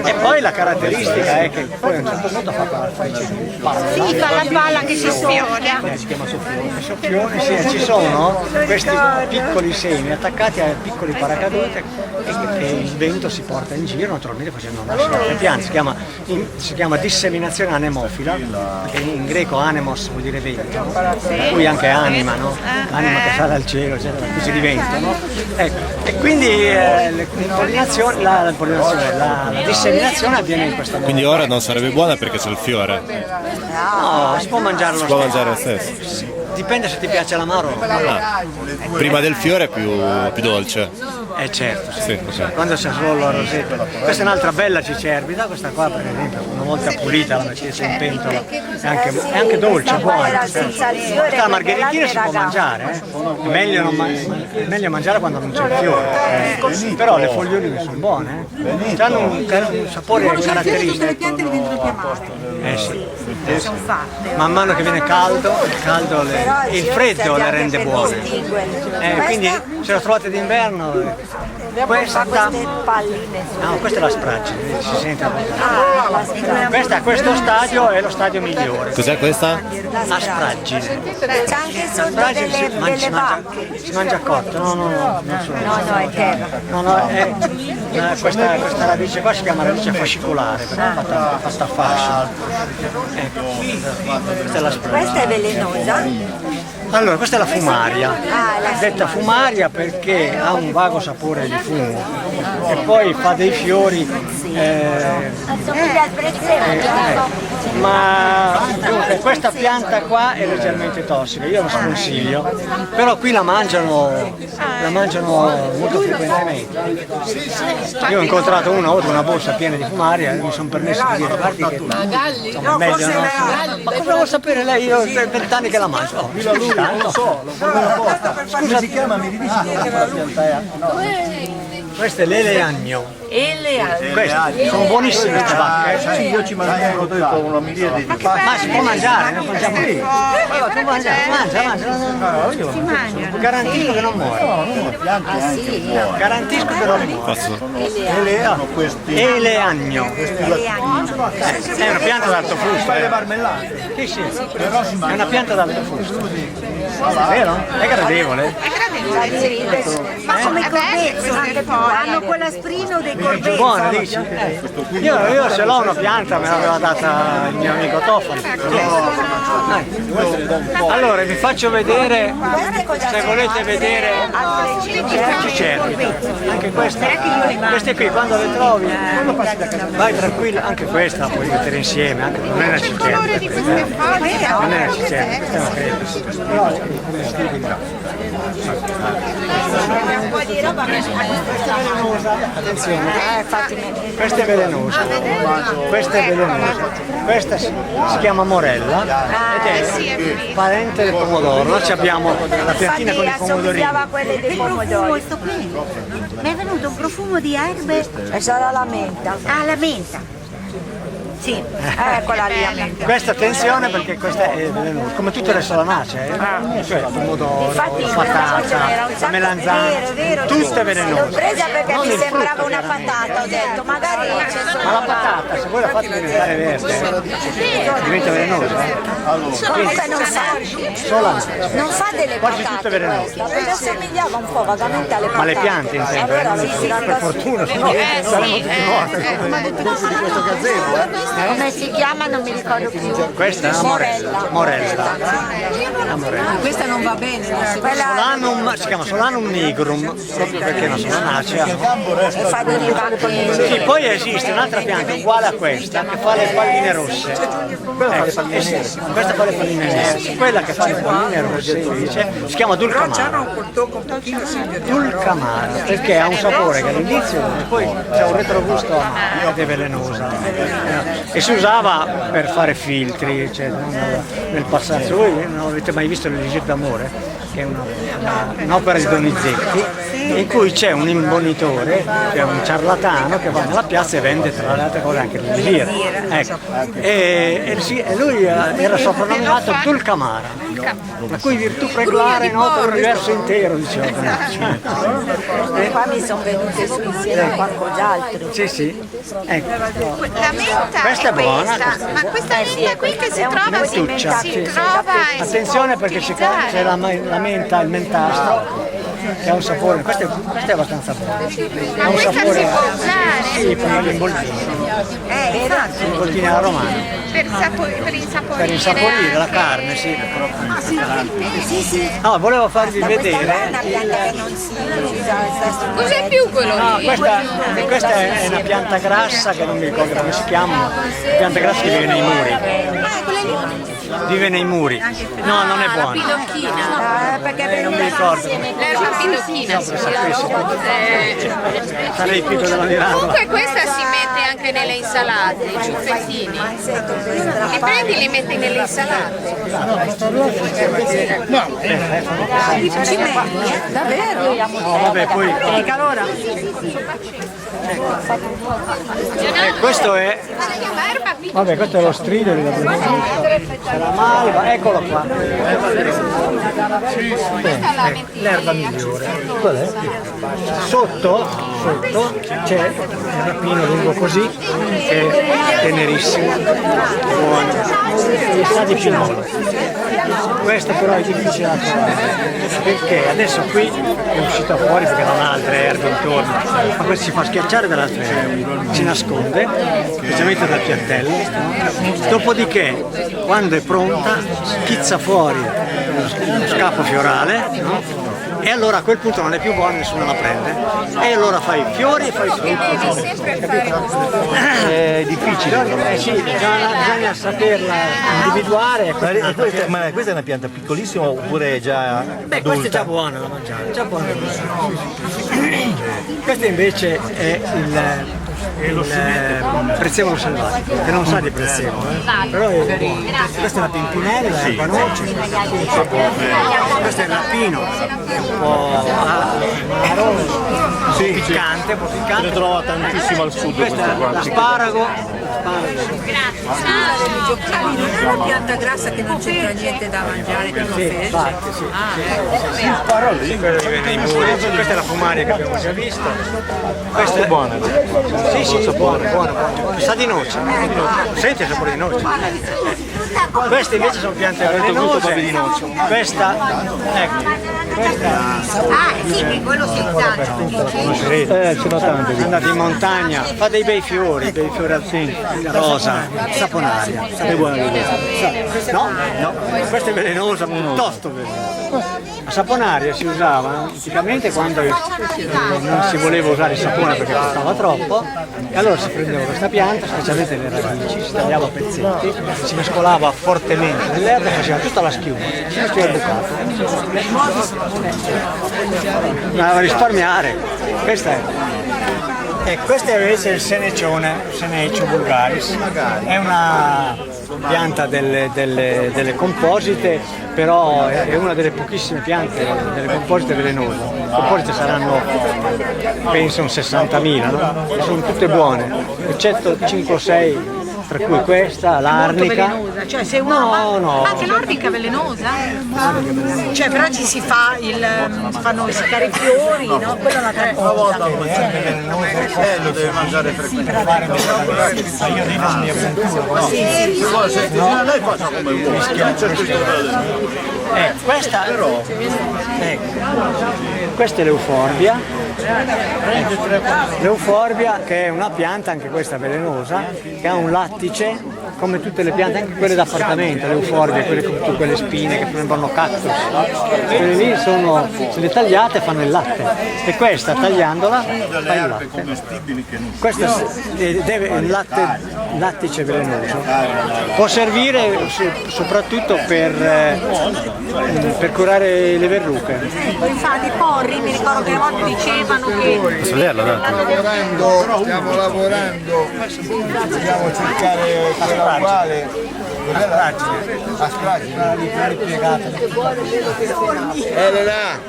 E poi la caratteristica è che poi a un certo punto fa quella specie di palla. Sì, fa la palla che si sfiora. Si chiama soffione, sì, ci sono questi piccoli semi attaccati a piccoli paracadute e il vento si porta in giro naturalmente facendo nascere le piante. Si chiama disseminazione anemofila, perché in greco anemos vuol dire vento, per cui anche anima, no? Anima che sale al cielo, eccetera, una specie di vento, no? Ecco. E quindi la disseminazione avviene in questo modo. Quindi ora non sarebbe buona perché c'è il fiore. No, si può mangiare lo stesso. Si può mangiare lo stesso. Dipende se ti piace l'amaro o no. Prima del fiore è più dolce. Certo, sì. Sì, ok. Quando c'è solo la rosetta. Questa è un'altra bella cicerbida, questa qua per esempio, una volta pulita la mettete in pentola, è anche dolce, buona. Questa la margheritina si può mangiare, è meglio mangiare quando non c'è il fiore. Però le foglioline sono buone, hanno un sapore caratteristico. Le piante le vengono chiamate. Sì. Man mano che viene caldo, il freddo le rende buone. Quindi se la trovate d'inverno, questa è la spragine, si sente a questo stadio è lo stadio migliore. Cos'è questa? Aspragine. C'è anche sotto delle vacche. Si mangia cotto, no, è terra. Questa radice qua si chiama radice fascicolare, perché è fatta a fascio. Questa è la spragine. Questa è velenosa? Allora, questa è la fumaria, detta fumaria perché ha un vago sapore di fumo e poi fa dei fiori, Assomiglia al prezzemolo. ma dunque, questa pianta qua è leggermente tossica, io lo sconsiglio, però qui la mangiano molto frequentemente. Io ho incontrato uno, ho avuto una borsa piena di fumaria e mi sono permesso di dire guardi che insomma, è meglio no? Ma come vuol sapere lei? Io ho 20 anni che la mangio. Non lo so, come si chiama? Mi ridici come la pianta è? Questo è l'eleagno. Queste sono buonissime queste vacche. Sì, io ci mangio una miriade di Ma si può mangiare, non mangiamo qui. Tu mangia. Garantisco che non muore. Garantisco che non muore. Eleagno. È una pianta d'alto fusto. le marmellate. Sì, è una pianta d'alto fusto. Vero? È gradevole. Ma come i corbezzoli, hanno quell'asprino dei corbezzoli. Buona, dici? Io ce l'ho una pianta, me l'aveva data il mio amico Tofano. Allora vi faccio vedere, se volete vedere, cicervita. Anche queste qui quando le trovi, vai tranquilla, anche questa la puoi mettere insieme, anche non è una cicervita. Non è una cicervita, questa è una crepa. Un po' di roba che Attenzione, questa è velenosa, questa è velenosa, questa si chiama morella ed è parente del pomodoro. Noi abbiamo la piantina con i pomodorini. assomigliava a quelle dei pomodori. Mi è venuto un profumo di erbe. E sarà la menta. Ah, la menta. Sì. Eccola lì la menta. Questa attenzione perché questa è velenosa, come tutte le solanacee, cioè pomodoro, Infatti in patata, questa c'era un sacco, melanzane, tutte L'ho velenose. presa perché Non mi il sembrava frutto, una chiaramente. patata, ho detto magari c'è solo Ma la patata, se voi la fate diventare verde, diventa velenosa. comunque non fa delle Quasi patate tutte velenose. questa, perché assomigliava un po' vagamente alle patate. Ma le piante intendo, Allora sì, per fortuna, saremmo tutti morti. come si chiama non mi ricordo più. Questa è una morella. La morella. Questa non va bene, quella Solanum, si chiama Solanum nigrum, proprio perché è una solanacea. che fa delle vacche. Sì, poi esiste un'altra pianta uguale a questa che fa le palline rosse. Questa fa le palline nere. Quella che fa le palline rosse invece si chiama dulcamara. Dulcamara, perché ha un sapore che all'inizio poi c'è un retrogusto amaro ed è velenosa. E si usava per fare filtri, eccetera, nel passato. Voi non avete mai visto l'Elisir d'amore? Che è un'opera di Donizetti in cui c'è un imbonitore, cioè un ciarlatano che va nella piazza e vende tra le altre cose anche l'Elisir. Ecco. E lui era soprannominato Dulcamara, la cui virtù pregolare è nota l'universo intero, diceva. Qua mi sono venute su insieme a qualcos'altro. Sì. Ecco. La menta Questa è buona, ma questa menta qui che si trova Mentuccia, si sì. trova e si Attenzione può perché utilizzare. c'è la menta, il mentastro che ha un sapore, questo è abbastanza buono. Ma Ha un questa si sapore, può usare sì, per gli involtini, infatti, involtini alla romana, per insaporire, per insaporire la carne, sì. No, volevo farvi vedere. Una pianta che non si usa. Cos'è più quello No, lì? questa è una pianta grassa che non mi ricordo come si chiama, una pianta grassa che vive nei muri. Vive nei muri. No, non è buona. Pinocchina. Perché Non mi ricordo. L'erba pinocchina. Sarei più della Mirandola. Comunque questa si mette anche nelle insalate, i ciuffettini. Li prendi e li metti nelle insalate. davvero? No, vabbè, poi. Questo è. Vabbè, questo è lo stridoli da la malva, eccolo qua. L'erba migliore. Qual è? Sotto c'è un rapino lungo così, che è tenerissimo, buono, e sa di pinolo. Questo però è difficile da trovare, perché adesso qui è uscita fuori perché non ha altre erbe intorno, ma questo si fa schiacciare dalle altre erbe, si nasconde, specialmente dal piattello, dopodiché quando è pronta schizza fuori lo scappo fiorale, no? E allora a quel punto non è più buona, nessuno la prende, e allora fai fiori e fai frutti. È difficile, sì, bisogna saperla individuare. Ma questa è una pianta piccolissima oppure è già Beh, questa è già buona da mangiare, già buona da mangiare. Questo invece è il prezzemolo selvatico, che non sa di prezzemolo, però è buono. Questa è la pimpinella, la panoce, questo è il rapino, è un po' piccante, un po' piccante. Ne trova tantissimo al sud Questo questo è qua. l'asparago. Non è una pianta grassa che non c'entra niente da mangiare, tipo Sì, infatti, sì. Quello che viene nei muri. Questa è la fumaria che abbiamo già visto. Questa è buona. Sì, buona. Sa di noce. Senti il sapore di noce. Queste invece sono piante velenose. Questa, ecco. sì, che quello senz'altro. Sono tante. Andate in montagna, fa dei bei fiori alzini, rosa, saponaria. È buona l'idea. No? Questa è velenosa, piuttosto velenosa. La saponaria si usava anticamente quando non si voleva usare il sapone perché costava troppo, e allora si prendeva questa pianta, specialmente le radici, si tagliava a pezzetti, si mescolava fortemente nell'erba e faceva tutta la schiuma, questo è il bucato. Andava a risparmiare, questa è. E questo è invece il senecione, Senecio vulgaris, è una pianta delle composite, però è una delle pochissime piante delle composite velenose. Le composite saranno, penso, un 60.000, no? Sono tutte buone, eccetto 5 o 6, tra cui questa, l'arnica. Molto velenosa, cioè se uno No. Ma anche l'arnica velenosa? Cioè però ci si fa si fanno essiccare i fiori, no? Quello è un'altra cosa. Lo deve mangiare frequentemente. Io dico la mia avventura. Lei faccia come vuole. Questa, questa è l'euforbia. L'euforbia, che è una pianta, anche questa velenosa, che ha un lattice come tutte le piante, anche quelle d'appartamento, le euforbie, quelle con tutte quelle spine che sembrano cactus. Quelle lì sono, se le tagliate fanno il latte, e questa tagliandola fa il latte. Questa deve il lattice velenoso. Può servire soprattutto per curare le verruche. Infatti i porri, mi ricordo che a volte dicevano che Posso vederla? Stiamo lavorando, dobbiamo cercare quella uguale. A stragine. Elena,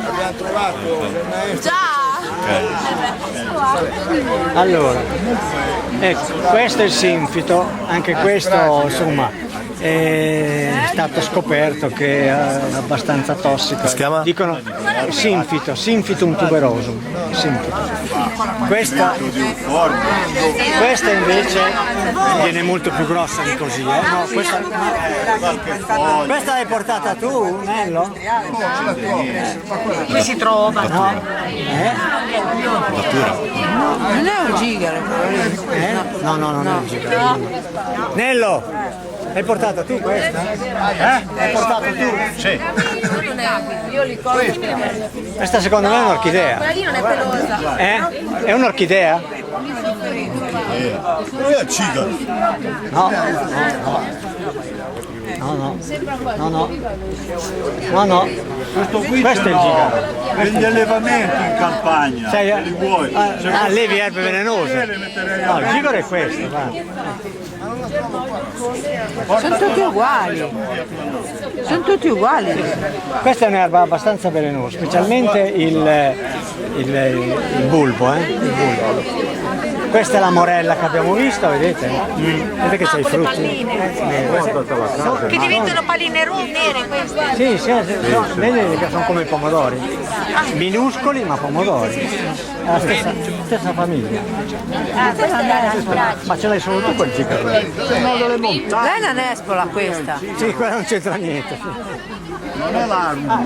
abbiamo trovato il maestro. Allora, ecco, questo è il sinfito, anche questo insomma è stato scoperto che è abbastanza tossico. Si chiama? Dicono Sinfitum tuberosum. Sinfito. Questa invece viene molto più grossa di così, No, questa l'hai portata tu, Nello? qui si trova. No? Non è un gigaro. No, non è un gigante. Nello, l'hai portata tu questa? L'hai portata tu? Sì. Io li colgo. Questa secondo me è un'orchidea. Quella lì non è pelosa. È un'orchidea? Lui è cigaro. No. Questo è il gigaro. Degli allevamenti in campagna. Li vuoi? Allevi erbe velenose. No, il gigaro è questo, guarda. Sono tutti uguali. Sono tutti uguali. Questa è un'erba abbastanza velenosa, specialmente il bulbo, il bulbo. Questa è la morella che abbiamo visto, vedete? Vedete che c'è i frutti? Che diventano palline nere queste. Sì, vedete che sono come i pomodori. Minuscoli ma pomodori. È la stessa famiglia. Ma ce l'hai solo tu quel gigaro? Lei è una nespola questa. Sì, quella non c'entra niente. Non è l'armo.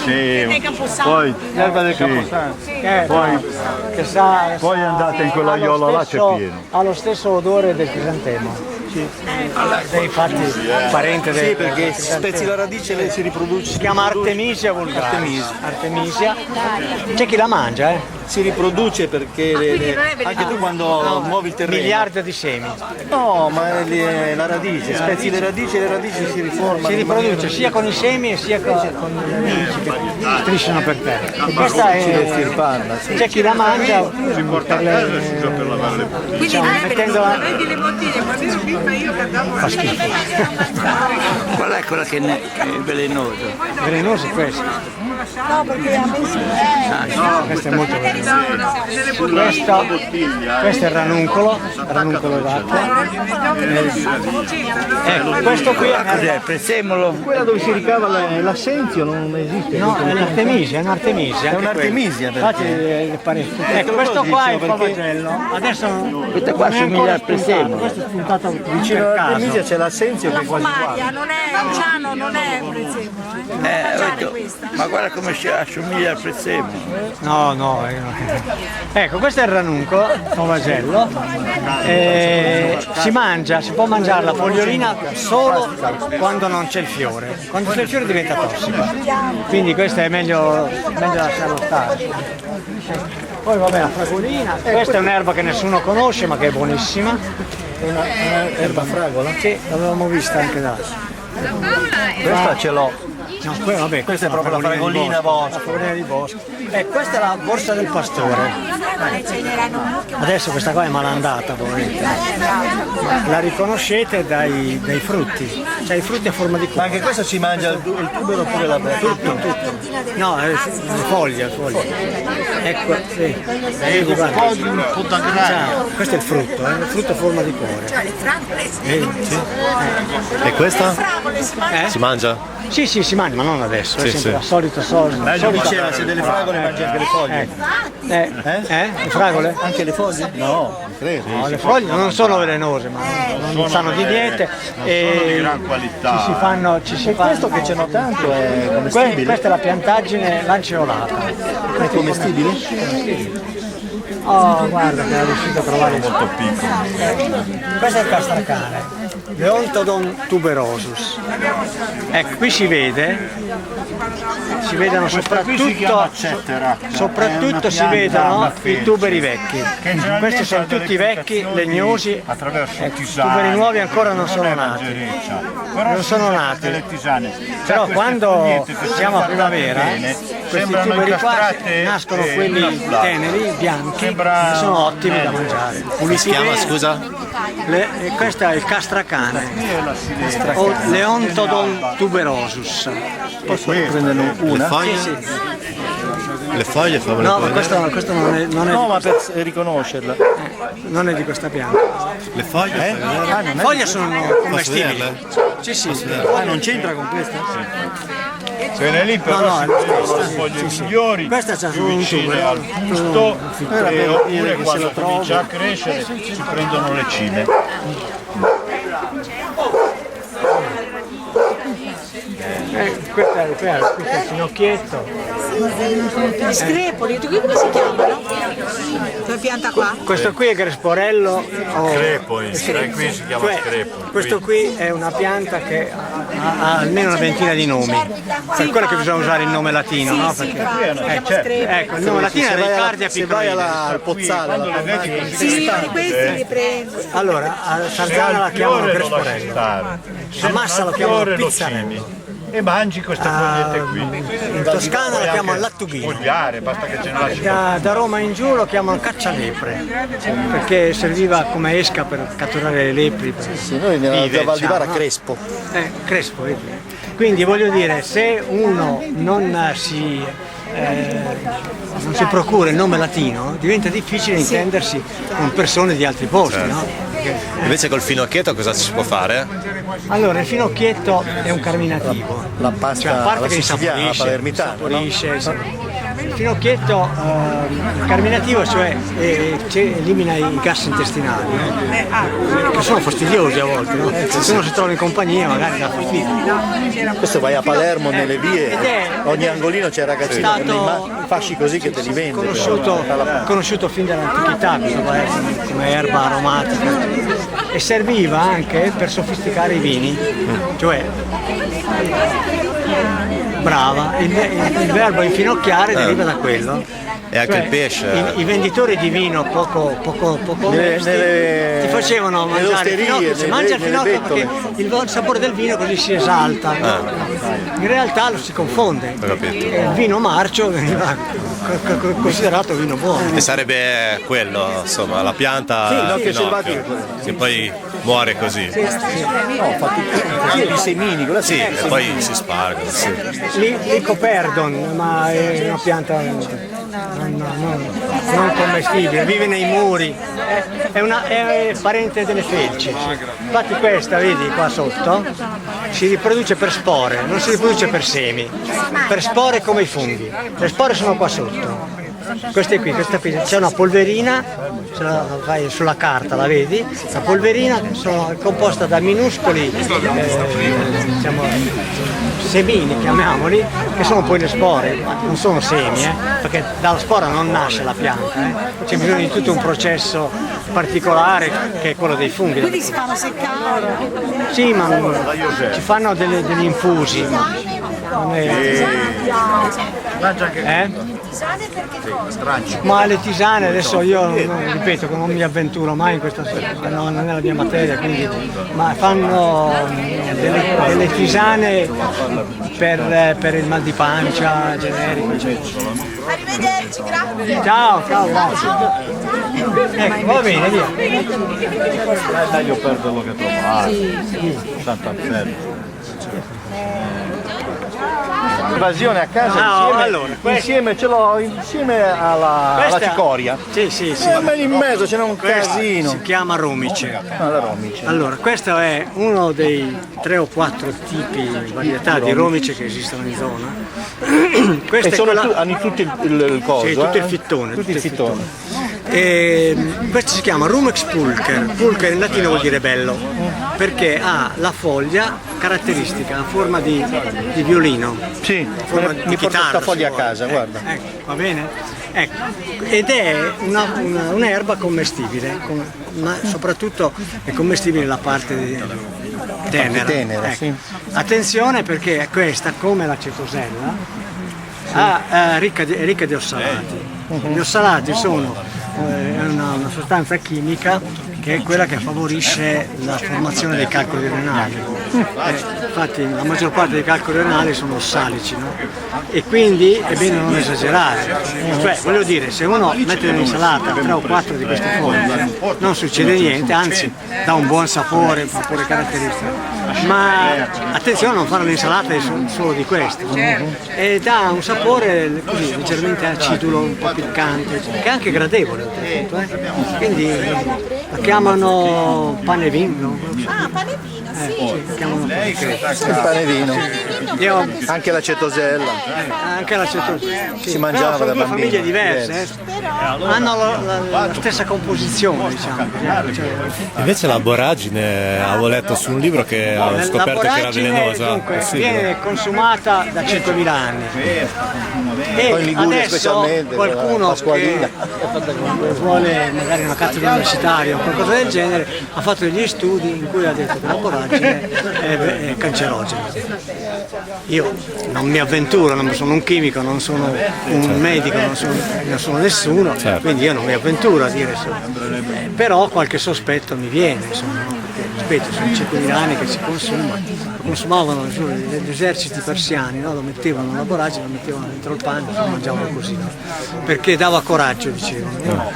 Sì, poi l'erba del Camposanto. Poi andate in quell'aiolo là, c'è pieno. Ha lo stesso odore del crisantemo. Infatti parente del... Sì, perché se spezzi la radice lei si riproduce. Si chiama Artemisia vulgaris. Artemisia. C'è chi la mangia, Si riproduce perché anche tu quando muovi il terreno. Miliardi di semi. No, ma è la radice, spezzi le radici si riformano. Si riproduce sia con i semi e sia con gli amici che strisciano per terra. E questa è... C'è chi la mangia per le... Diciamo, mettendola... Fa schifo. Qual è quella che è velenosa? Velenoso è questo. No, perché ha messo... Questo è molto velenoso. Questo è il ranuncolo d'acqua. Ecco, questo qui è Prezzemolo. Quella dove si ricava l'assenzio non esiste. no, è un'artemisia, È un'artemisia. Infatti le parecchie. Ecco, questo qua è il favagello. Adesso Questa qua non è somiglia ancora al prezzemolo. Questo è spuntato Vicino per all'artemisia caso. c'è l'assenzio che La è quasi fumaria uguale. non è Luciano, non è prezzemolo. Ma guarda come si assomiglia al prezzemolo. No. Ecco, questo è il ranunco, novagello. Si mangia, si può mangiare la fogliolina solo quando non c'è il fiore. Quando c'è il fiore diventa tossico. Quindi questo è meglio lasciarlo stare. Poi vabbè, la fragolina, questa è un'erba che nessuno conosce ma che è buonissima. È una erba fragola? Sì, l'avevamo vista anche da. Questa ce l'ho. No, vabbè, Questa è proprio la fragolina bosco. La fragolina di bosco. Questa è la borsa del pastore. Adesso questa qua è malandata, poveretta. La riconoscete dai frutti. Cioè i frutti a forma di cuore. Ma anche questo si mangia il tubero oppure la tutto. No, le foglie. Ecco, sì. Vedi, guarda. Un po' da grano. Questo è il frutto a forma di cuore. Sì. E questa? Si mangia? Sì, si mangia, ma non adesso, è sempre la solita. Diceva, se delle fragole mangi anche le foglie. Le fragole? Anche le foglie? No, non credo. No, le foglie non sono velenose, ma non sanno di niente. Sono di gran qualità. Ci si fa. Questo che ce n'ho tanto è commestibile. Questa è la piantaggine lanceolata. È commestibile? Oh, guarda che è riuscito a trovare molto piccolo. Questo è il castracane, Leontodon tuberosus. Ecco, qui si vedono soprattutto si vedono i tuberi vecchi. Questi sono tutti vecchi, legnosi, tuberi nuovi ancora non sono nati. Però quando siamo a primavera, questi tuberi qua nascono quelli teneri, bianchi, che sono ottimi da mangiare. Come si chiama, scusa? Questo è il castracane, o Leontodon tuberosus. Posso prenderne una? Le foglie? Sì. Le foglie fammele No, vedere. questo non è No, ma per riconoscerla. non è di questa pianta. Le foglie? Le foglie sono commestibili. vederle? Sì. Non c'entra con questa? Quelle lì però sono foglie migliori, Questa c'ha più un vicine tubo. al fusto, oppure quando comincia a crescere si prendono le cime. Questo è il finocchietto. Screpoli, come si chiamano? Quella pianta qua? Questo qui è Gresporello. Crepoli, qui si chiama crepoli. Questo qui è una pianta che ha almeno una ventina di nomi. Per quello che bisogna usare il nome latino, no? Perché, ecco, il nome latino è Ricardia Se vai al Pozzale, Sì, questi li prendo. allora a Sarzana la chiamano Gresporello, a Massa lo chiamano Pizzarello, E mangi queste fogliette qui. in Toscana la chiamano Lattughino, Sfogliare, basta che ce ne lasci. da Roma in giù lo chiamano Caccialepre, perché serviva come esca per catturare le lepri. Sì, noi nella Val di Vara Crespo. Crespo, vedi? Quindi voglio dire, se uno non si procura il nome latino, diventa difficile intendersi con persone di altri posti, no? Invece col finocchietto cosa si può fare? Allora, il finocchietto è un carminativo. La pasta, Cioè, a parte la che siciliana, la palermitana, no? saporisce, il finocchietto carminativo, cioè elimina i gas intestinali, che sono fastidiosi a volte, no? Se uno si trova in compagnia magari dà fastidio. Questo vai a Palermo nelle vie, ogni angolino c'è il ragazzino con i fasci così che te li vende. Conosciuto fin dall'antichità come erba aromatica, e serviva anche per sofisticare i vini, cioè brava, il verbo infinocchiare deriva da quello. E anche il pesce. I venditori di vino poco onesti ti facevano mangiare il finocchio, si mangia il finocchio perché il sapore del vino così si esalta. In realtà lo si confonde. Il vino marcio veniva considerato vino buono. E sarebbe quello, insomma, la pianta che poi muore così. I semini, Sì, e poi si spargono. Sì. L'Icoperdon, ma è una pianta non commestibile, vive nei muri, è parente delle felci. Infatti questa, vedi qua sotto, si riproduce per spore, non si riproduce per semi, per spore come i funghi. Le spore sono qua sotto. Queste qui, c'è una polverina, se la fai sulla carta la vedi, la polverina è composta da minuscoli diciamo, semini, chiamiamoli, che sono poi le spore, ma non sono semi, perché dalla spora non nasce la pianta, c'è bisogno di tutto un processo particolare che è quello dei funghi. Quindi si fanno seccare? Sì, ma ci fanno degli infusi. Tisane perché Ma le tisane adesso io ripeto che non mi avventuro mai in questa non è la mia materia, quindi, ma fanno delle tisane per il mal di pancia generico. Arrivederci, grazie. Ciao, grazie. Ecco, va bene, via. Dai, io perdo lo che trovo. Santa Fede. Invasione a casa insieme ce l'ho insieme alla cicoria. Sì. In mezzo ce n'è un casino. Si chiama romice. La romice. Allora, questo è uno dei 3 o 4 tipi, varietà di romice che esistono in zona. Hanno tutti il coso. Sì, tutto il fittone. Tutti il fittone. Questo si chiama Rumex pulcher. Pulcher in latino vuol dire bello, perché ha la foglia caratteristica, a forma di violino. Sì, mi porto questa foglia a casa, guarda. Ecco, va bene? Ecco. Ed è un'erba commestibile, ma soprattutto è commestibile la parte tenera. Ecco. Sì. Attenzione perché questa, come la cetosella, è ricca di ossalati. Gli ossalati sono una sostanza chimica che è quella che favorisce la formazione dei calcoli renali. Infatti la maggior parte dei calcoli renali sono ossalici, no? E quindi è bene non esagerare. Cioè, voglio dire, se uno mette nell'insalata 3 o 4 di queste foglie non succede niente, anzi dà un buon sapore caratteristico. Ma attenzione a non fare l'insalata solo di queste, e dà un sapore così leggermente acidulo, un po' piccante, che è anche gradevole oltretutto, quindi la chiamano pane vino. Ah, pane vino, sì. Chiamano Il pane vino. Anche la cetosella. Anche la cetosella. Si mangiava sono da due bambini. famiglie diverse, hanno la stessa composizione, diciamo. Invece la boragine, avevo letto su un libro che ho scoperto che era velenosa. Dunque, viene consumata da 5.000 anni. E adesso qualcuno che vuole magari una cattedra universitaria o qualcosa del genere ha fatto degli studi in cui ha detto che la boragine è cancerogena. Io non mi avventuro, non sono un chimico, non sono un medico, non sono nessuno, quindi io non mi avventuro a dire però qualche sospetto mi viene, insomma, perché ripeto, sono 5.000 anni che si consuma, lo consumavano gli eserciti persiani, no? Lo mettevano nella boragine, lo mettevano dentro il pane, lo mangiavano così, no? Perché dava coraggio, dicevano, no?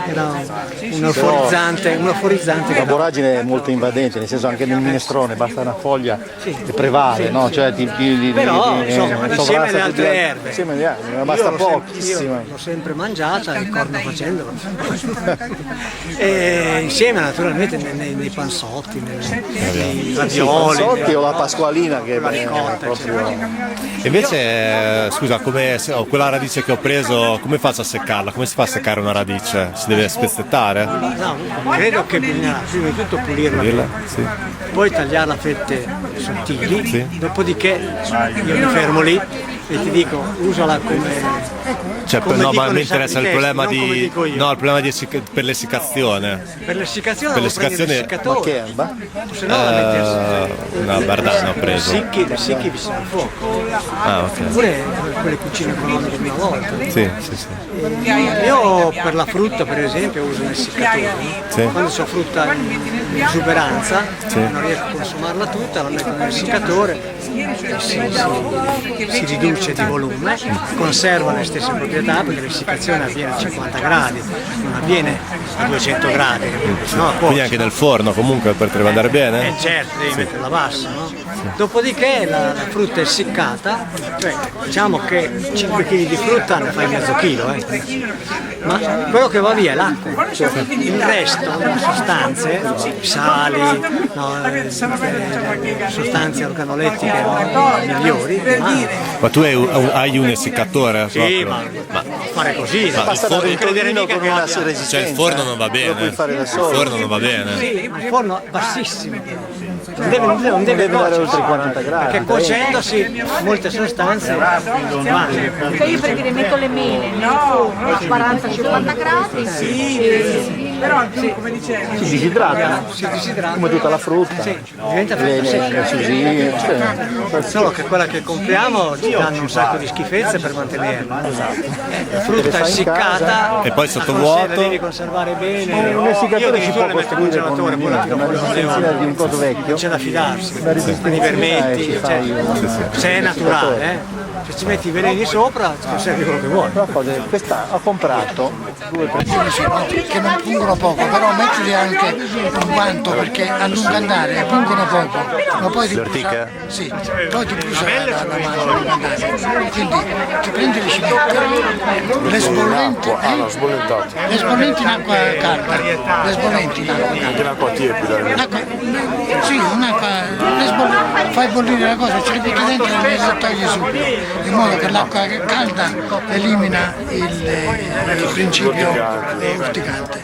Era un euforizzante. La boragine è molto invadente, nel senso anche nel minestrone basta una foglia che prevale, no? Cioè però insomma, insieme alle altre erbe. Insieme alle erbe, basta pochissima. L'ho sempre mangiata, il corno facendolo. E insieme naturalmente nei panzotti, nei ravioli. Panzotti o la pasqualina che è proprio. Invece, scusa, quella radice che ho preso, come faccio a seccarla? Come si fa a seccare una radice? Si deve spezzettare? No, credo che bisogna prima di tutto pulirla. Sì. Poi tagliarla a fette sottili, dopodiché io mi fermo lì e ti dico usala come ma mi interessa il problema per l'essiccazione. Per l'essiccazione per l'essiccazione ma che erba? Se no la metti una bardana ho preso. Le sicchi vicino al fuoco. Ok. Oppure quelle cucine economiche di una volta. Sì. Io per la frutta per esempio uso un essiccatore. Quando ho frutta in esuberanza, non riesco a consumarla tutta, la metto nell'essiccatore, si riduce di volume, conserva le stesse proprietà perché l'essiccazione avviene a 50 gradi, non avviene a 200 gradi. Quindi anche nel forno comunque per andare bene? Certo, devi metterla bassa, no? Dopodiché la frutta è essiccata, cioè diciamo che 5 kg di frutta ne fai mezzo chilo. ma quello che va via è l'acqua. Il resto, le sostanze, sali, sostanze organolettiche migliori. Ma tu hai un essiccatore? Sì, ma fare così, Ma Basta il dare il tonino con una resistenza. Cioè il forno non va Lo bene. puoi fare da Il solo. forno non va bene. sì, ma il forno è bassissimo. Non deve deve andare cuocere, oltre i 40 gradi. perché cuocendosi molte sostanze vanno. Cioè io perché le metto le mele a 40-50 gradi, Però come dicevi, Si disidrata, Si disidrata. come tutta la frutta. Sì, diventa frutta secca. Solo che quella che compriamo ci danno un sacco di schifezze per mantenerla. La frutta essiccata E poi la sottovuoto. devi conservare bene. Un essiccatore si può addirittura metto costruire con congelatore, poi la tiro una fuori resistenza di un coso vecchio. c'è da fidarsi, Una con i resistenza vermetti, ci cioè, fai se è naturale, se ci metti i veleni sopra ti conservi quello che vuoi. Questa ho comprato 2 o 3 che non pungono poco, però mettili anche un guanto perché a lungo andare pungono poco, ma poi ti ortiche? sì, poi ti brucia la mano a lungo andare. Quindi ti prendi le cimette, le sbollenti, le sbollenti in acqua calda, le sbollenti in acqua calda. Anche l'acqua tiepida. Sì, un'acqua, fai bollire la cosa, ce li butti dentro e le togli subito, in modo che l'acqua calda elimina il principio urticante,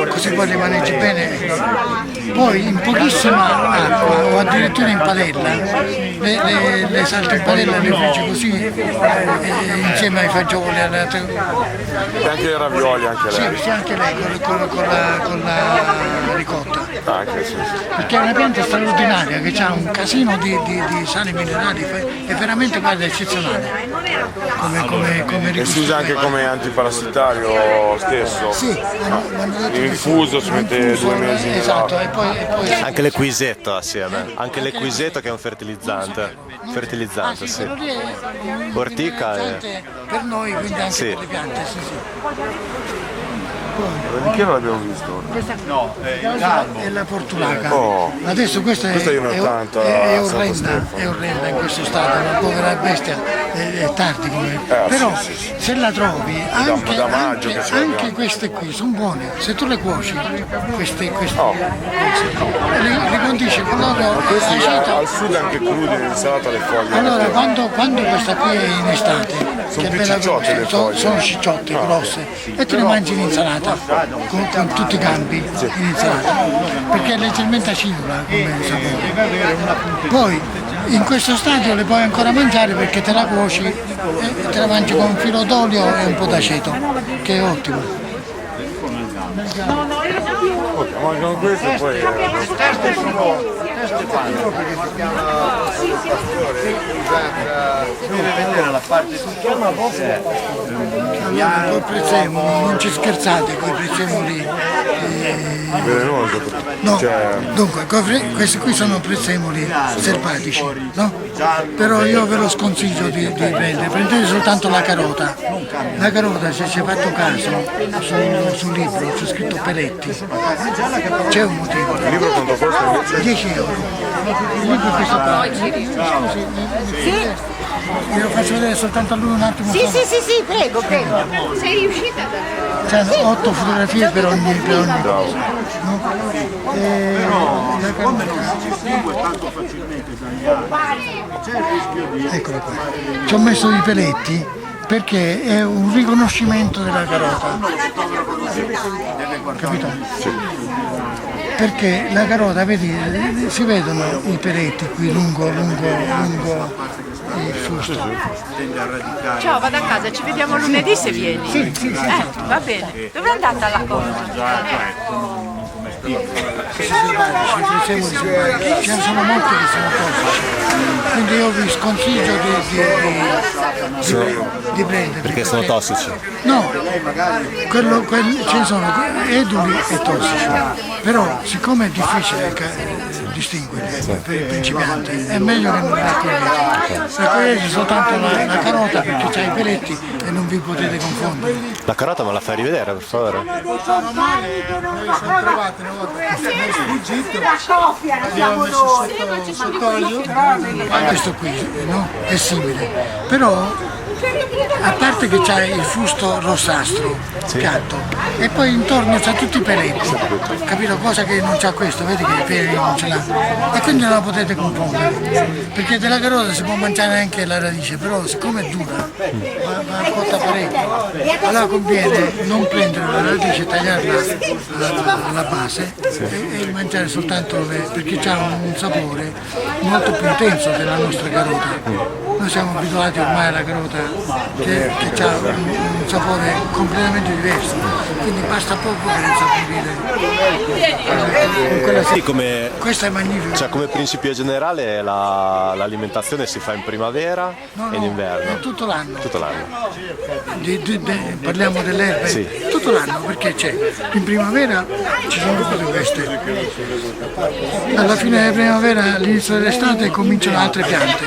così poi li maneggi bene. Poi in pochissima acqua o addirittura in padella, le salti in padella, le friggi così insieme ai fagioli, E anche i ravioli, anche lei. sì, anche lei con la ricotta. Anche, sì. Perché è una pianta straordinaria che ha un casino di sali minerali, è veramente guarda, eccezionale come E si usa anche come antiparassitario stesso. Sì, hanno detto che Infuso, si mette 2 mesi in esatto, acqua. e poi Anche l'equisetto assieme. Anche l'equisetto che è un fertilizzante. Fertilizzante, sì. quello lì è un Ortica fertilizzante per noi, quindi anche Sì. per le piante, sì, sì. Di che non l'abbiamo visto? No, È la portulaca. Oh. Adesso questa Questa io non è tanto, è a Santo orrenda, Stefano. è orrenda in questo stato, una povera bestia, è tardi come. Però se la trovi, anche, da maggio che ce l'abbiamo. anche queste qui sono buone, se tu le cuoci, queste Oh. li condisci con l'olio Questi aceto. al sud anche crudi, insalata alle foglie. Allora, quando questa qui è in estate, che è più bella cicciotte le foglie. sono cicciotte, grosse, e te le mangi in insalata, con tutti i campi in insalata, perché è leggermente acidula come sapore. Poi in questo stadio le puoi ancora mangiare perché te la cuoci e te la mangi con un filo d'olio e un po' d'aceto, che è ottimo. Mangiano questo e poi... deve vedere la parte sul chiama Allora, col prezzemolo, non ci scherzate con i prezzemoli. velenoso. No, Cioè, dunque, questi qui sono prezzemoli selvatici, no? Però io ve lo sconsiglio di prendete soltanto la carota. La carota, se ci hai fatto caso, sul libro c'è scritto peletti, c'è un motivo. il libro quanto costa invece? 10 euro. Il libro è questo qua. Glielo faccio vedere soltanto a lui un attimo. Sì, prego. Sei riuscita a dare? C'hanno 8 fotografie per ogni cosa. No? La carota. tanto facilmente c'è il rischio di... Eccolo qua. Ci ho messo i peletti perché è un riconoscimento della carota. Capito? Perché la carota, vedi, si vedono i peletti qui lungo il fusto. ciao, vado a casa, ci vediamo lunedì se vieni. Sì. Va bene. Dove è andata la cosa? Ce ne sono molti che sono tossici, quindi io vi sconsiglio di prendere. Perché sono tossici. No, ce ne sono eduli e tossici, però siccome è difficile distinguerli per il principiante è meglio che non raccogliete soltanto la carota perché c'ha i peletti e non vi potete confondere. La carota me la fai rivedere, per favore? Noi siamo trovati una volta nel sfuggito, abbiamo messo sott'olio, questo qui no? È simile, però a parte che c'ha il fusto rossastro, piatto, e poi intorno c'ha tutti i peletti, capito? Cosa che non c'ha questo, vedi che i peli non ce l'ha. E quindi non la potete confondere, perché della carota si può mangiare anche la radice, però siccome è dura, va cotta parecchio. Allora conviene non prendere la radice e tagliarla alla base e mangiare soltanto perché ha un sapore molto più intenso della nostra carota. Noi siamo abituati ormai alla carota che ha un sapore completamente diverso, quindi basta poco per insaporire. Questo è magnifico. Cioè, come principio generale l'alimentazione si fa in primavera e in inverno? Tutto l'anno. Tutto l'anno. Parliamo delle erbe? Sì. Tutto l'anno, perché c'è. In primavera ci sono tutte queste. Alla fine della primavera, all'inizio dell'estate cominciano altre piante.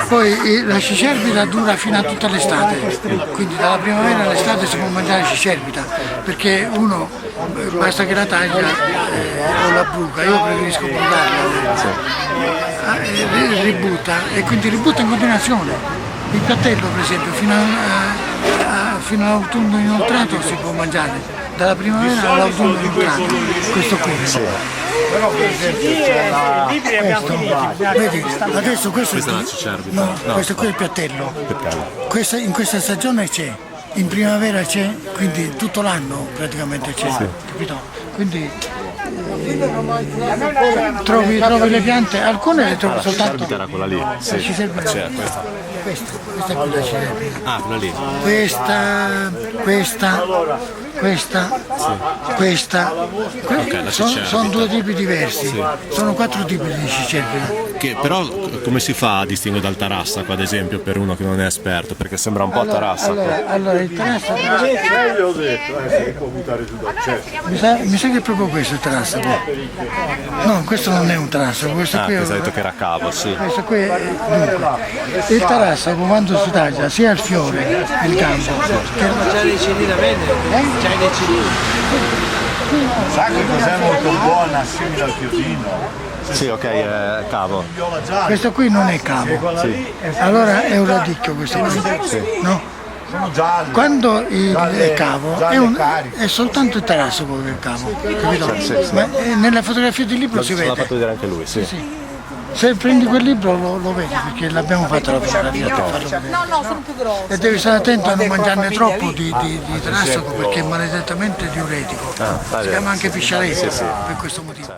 Poi la cicerbita dura fino a tutta l'estate, quindi dalla primavera all'estate si può mangiare cicerbita, perché uno basta che la taglia o la bruca, io preferisco brucarla, ributta e quindi ributta in continuazione. Il piattello per esempio fino all'autunno inoltrato si può mangiare, dalla primavera all'autunno inoltrato, questo qui. Però per esempio c'è questo, vedi, adesso questo Questa è qui, la cicerbita. no, questo qui è il piattello. In questa stagione c'è, in primavera c'è, quindi tutto l'anno praticamente c'è, capito? Quindi trovi le piante, alcune le trovi soltanto. Era quella lì. Sì. Questa è quella cicerbita. Ah, quella lì. Questa. la cicerbita. Sono due tipi diversi, sono 4 tipi di cicerbita. Che però come si fa a distinguere dal tarassaco, ad esempio, per uno che non è esperto? Perché sembra un po' tarassaco. Allora il tarassaco. Io ho detto, si può buttare giù dal cesso. Mi sa che è proprio questo il tarassaco. No, questo non è un tarassaco, questo qui è. Questo ha detto che era cavo, sì. Questo qui è, dunque, il tarassaco quando si taglia sia il fiore, il campo. C'è dei CD da vendere? C'hai dei CD? Sa che cos'è molto buona, simile al chiodino? Sì, ok, è cavo. Questo qui non è cavo. Sì. Allora è un radicchio questo qui. No? Sono gialli. Quando è cavo è soltanto il tarassaco che è cavo, capito? Ma nella fotografia del libro si L'ha vede. fatto vedere anche lui, sì. Se prendi quel libro lo vedi, perché l'abbiamo fatto la fotografia per farlo vedere. No, sono più grossi. E devi stare attento a non mangiarne troppo di tarassaco, perché è maledettamente diuretico. Si chiama anche fisciarese per questo motivo.